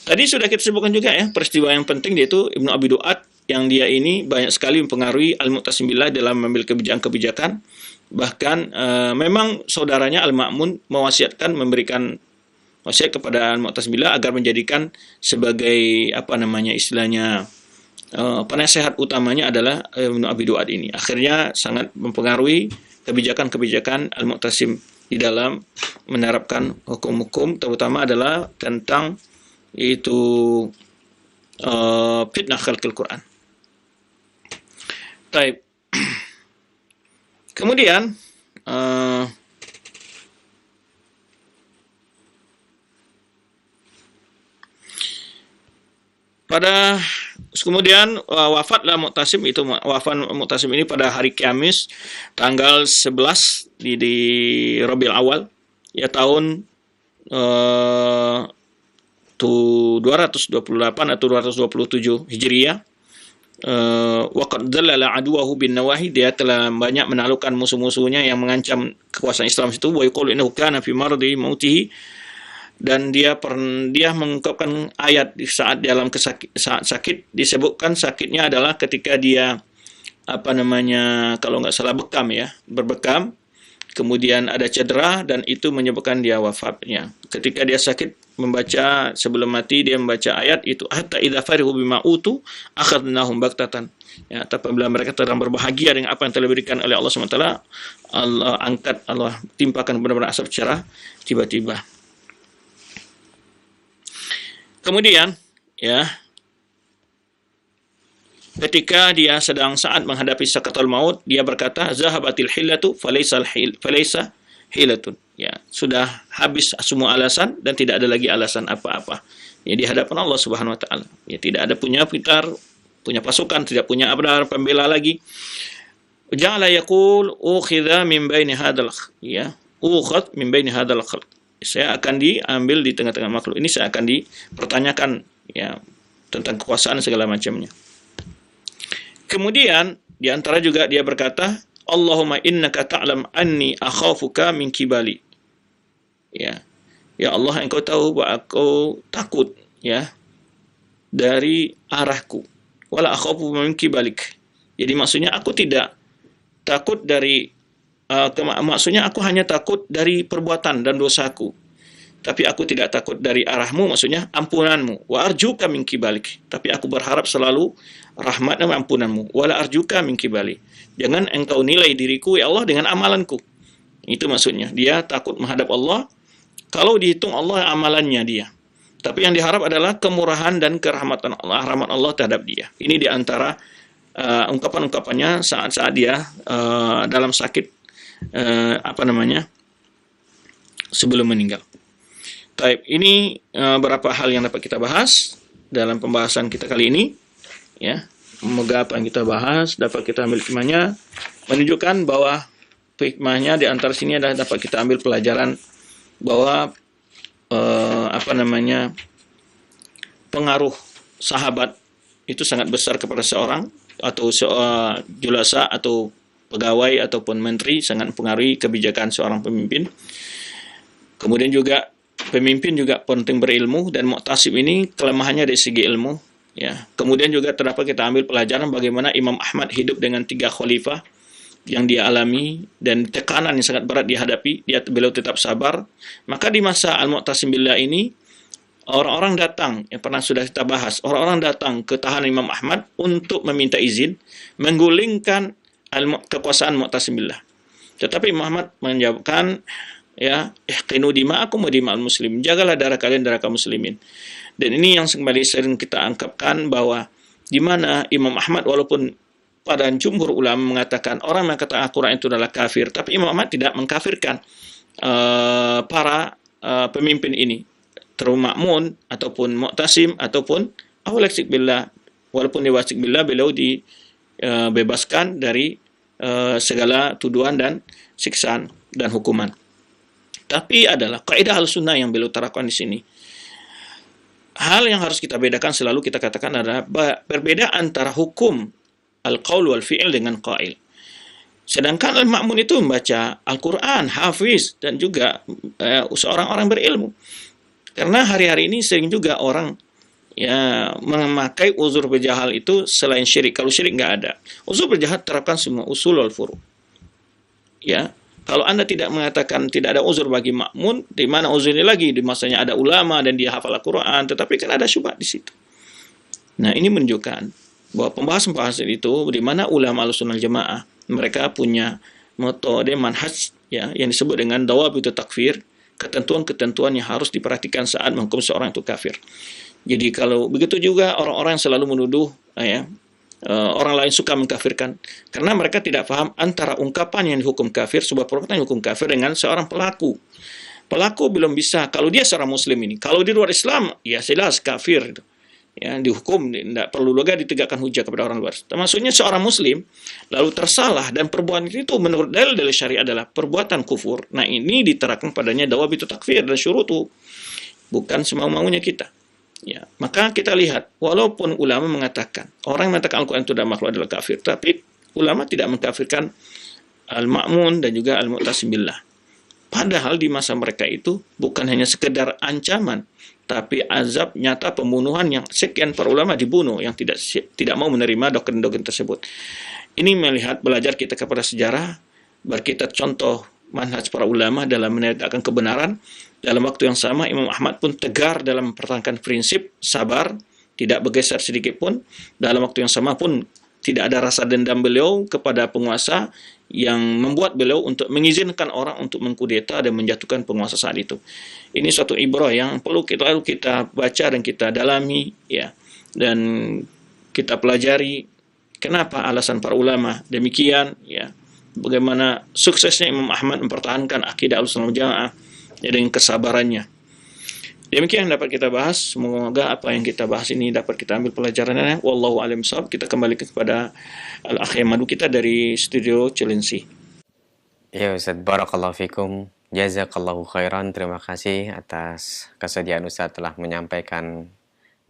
[SPEAKER 1] Tadi sudah kita sebutkan juga ya, peristiwa yang penting yaitu Ibnu Abi Duat, yang dia ini banyak sekali mempengaruhi Al-Mu'tasim billah dalam mengambil kebijakan-kebijakan. Bahkan memang saudaranya Al-Ma'mun mewasiatkan, memberikan wasiat kepada Al-Mu'tasim billah agar menjadikan sebagai istilahnya penasehat utamanya adalah Ibnu Abi Duat ini. Akhirnya sangat mempengaruhi kebijakan-kebijakan Al-Mu'tasim di dalam menerapkan hukum-hukum, terutama adalah tentang itu fitnah khalqil Quran. Baik. Kemudian kemudian wafatlah Mu'tasim, itu wafat Mu'tasim ini pada hari Kamis tanggal 11 di Rabiul Awal, ya, tahun 228 atau 227 Hijriah. Waqad dzallala aduwahu bin nawahi, dia telah banyak menaklukkan musuh-musuhnya yang mengancam kekuasaan Islam itu. Wa yaqulu innahu kana fi mardi mautihi, dan dia mengungkapkan ayat di saat saat sakit, disebutkan sakitnya adalah ketika dia kalau nggak salah berbekam, kemudian ada cedera, dan itu menyebabkan dia wafatnya. Ketika dia sakit, sebelum mati dia membaca ayat itu, hatta idza farihu bima utu akhadnahum baktatan. Ya, apabila mereka sedang berbahagia dengan apa yang telah diberikan oleh Allah SWT, Allah timpakan benar-benar asap secara tiba-tiba. Kemudian, ya, ketika dia sedang saat menghadapi sakaratul maut, dia berkata, zahabatil hillatu falaysa hilatun. Ya, sudah habis semua alasan dan tidak ada lagi alasan apa-apa. Ya, di hadapan Allah Subhanahu wa taala. Ya, tidak ada punya pasukan, tidak punya pembela lagi. Ja'ala yaqul ukhidha min baini hadzal, ya, ukhad min baini hadzal khalq. Saya akan diambil di tengah-tengah makhluk ini, saya akan dipertanyakan, ya, tentang kekuasaan segala macamnya. Kemudian di antara juga dia berkata, Allahumma innaka ta'lam anni akhafuka min kibali. Ya. Ya Allah, engkau tahu bahwa aku takut, ya, dari arahku. wala akhafu min kibalik. Jadi maksudnya aku tidak takut dari maksudnya aku hanya takut dari perbuatan dan dosaku. Tapi aku tidak takut dari arahmu, maksudnya ampunanmu. Wa arjuka min kibalik. Tapi aku berharap selalu rahmat dan ampunanmu. Wala arjuka min kibali. Jangan engkau nilai diriku, ya Allah, dengan amalanku. Itu maksudnya. Dia takut menghadap Allah. Kalau dihitung Allah, amalannya dia. Tapi yang diharap adalah kemurahan dan kerahmatan Allah, rahmat Allah terhadap dia. Ini diantara ungkapan-ungkapannya saat-saat dia dalam sakit, sebelum meninggal. Taib, ini beberapa hal yang dapat kita bahas dalam pembahasan kita kali ini. Ya, semoga apa yang kita bahas dapat kita ambil hikmahnya, menunjukkan bahwa hikmahnya di antara sini adalah dapat kita ambil pelajaran bahwa pengaruh sahabat itu sangat besar kepada seorang atau julasa atau pegawai ataupun menteri, sangat mempengaruhi kebijakan seorang pemimpin. Kemudian juga pemimpin juga penting berilmu, dan Mu'tasim ini kelemahannya dari segi ilmu. Ya. Kemudian juga terdapat kita ambil pelajaran bagaimana Imam Ahmad hidup dengan 3 khalifah yang dia alami dan tekanan yang sangat berat dihadapi. Beliau tetap sabar. Maka di masa Al-Mu'tasim billah ini orang-orang datang, yang pernah sudah kita bahas, orang-orang datang ke tahanan Imam Ahmad untuk meminta izin menggulingkan kekuasaan Mu'tasim billah. Tetapi Imam Ahmad menjawabkan, ya, ihqinu dima'akum wa dima'al muslim, jagalah darah kalian, darah kaum muslimin. Dan ini yang kembali sering kita angkapkan, bahwa di mana Imam Ahmad, walaupun pada jumhur ulama mengatakan orang yang kata Al-Quran itu adalah kafir, tapi Imam Ahmad tidak mengkafirkan para pemimpin ini, terutama Ma'mun ataupun Mu'tasim ataupun Awlaksik billah. Walaupun diwasik billah, beliau dibebaskan dari segala tuduhan dan siksaan dan hukuman. Tapi adalah kaidah Ahlussunnah yang beliau terapkan di sini. Hal yang harus kita bedakan, selalu kita katakan, adalah perbedaan antara hukum al-qaul wal fi'il dengan qail. Sedangkan al-ma'mun itu membaca Al-Quran, hafiz, dan juga seorang orang berilmu. Karena hari-hari ini sering juga orang ya memakai uzur berjahal itu selain syirik. Kalau syirik nggak ada. Uzur berjahal terapkan semua usul wal furu'. Ya. Kalau Anda tidak mengatakan tidak ada uzur bagi makmun, di mana uzurnya lagi? Di masanya ada ulama dan dia hafal Al-Quran, tetapi kan ada syubhat di situ. Nah, ini menunjukkan bahwa pembahasan-pembahasan itu, di mana ulama Ahlussunnah Jamaah, mereka punya metode manhaj, ya, yang disebut dengan dawabitu takfir, ketentuan-ketentuan yang harus diperhatikan saat menghukum seorang itu kafir. Jadi kalau begitu juga orang-orang yang selalu menuduh, orang lain suka mengkafirkan, karena mereka tidak paham antara ungkapan yang dihukum kafir, sebuah perbuatan yang dihukum kafir, dengan seorang pelaku. Pelaku belum bisa, kalau dia seorang muslim ini. Kalau di luar Islam, ya jelas kafir. Ya, dihukum, tidak perlu juga ditegakkan hujah kepada orang luar. Maksudnya seorang muslim lalu tersalah, dan perbuatan itu menurut dalil-dalil syariat adalah perbuatan kufur. Nah, ini diterapkan padanya dawabitu takfir dan syurutu, bukan semau-maunya kita. Ya, maka kita lihat, walaupun ulama mengatakan, orang yang mengatakan Al-Quran itu adalah makhluk adalah kafir, tapi ulama tidak mengkafirkan Al-Ma'mun dan juga Al-Mu'tasim billah. Padahal di masa mereka itu bukan hanya sekedar ancaman, tapi azab nyata, pembunuhan yang sekian para ulama dibunuh yang tidak mau menerima doktrin-doktrin tersebut. Ini melihat, belajar kita kepada sejarah, berkita contoh manhaj para ulama dalam menegakkan kebenaran. Dalam waktu yang sama, Imam Ahmad pun tegar dalam mempertahankan prinsip sabar, tidak bergeser sedikit pun. Dalam waktu yang sama pun tidak ada rasa dendam beliau kepada penguasa yang membuat beliau untuk mengizinkan orang untuk mengkudeta dan menjatuhkan penguasa saat itu. Ini suatu ibrah yang perlu kita baca dan kita dalami, ya, dan kita pelajari kenapa alasan para ulama demikian, ya, bagaimana suksesnya Imam Ahmad mempertahankan akidah Ahlussunnah wal Jamaah, ya, dengan kesabarannya. Demikian yang dapat kita bahas. Semoga apa yang kita bahas ini dapat kita ambil pelajarannya. Wallahu a'lam bishawab. Kita kembali kepada Al-Akh Madu kita dari studio Cilengsi.
[SPEAKER 2] Ya Ustaz, barakallahu fikum. Jazakallahu khairan. Terima kasih atas kesediaan Ustaz telah menyampaikan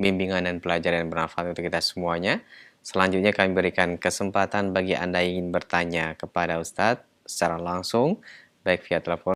[SPEAKER 2] bimbingan dan pelajaran yang bermanfaat untuk kita semuanya. Selanjutnya kami berikan kesempatan bagi Anda yang ingin bertanya kepada Ustaz secara langsung, baik via telepon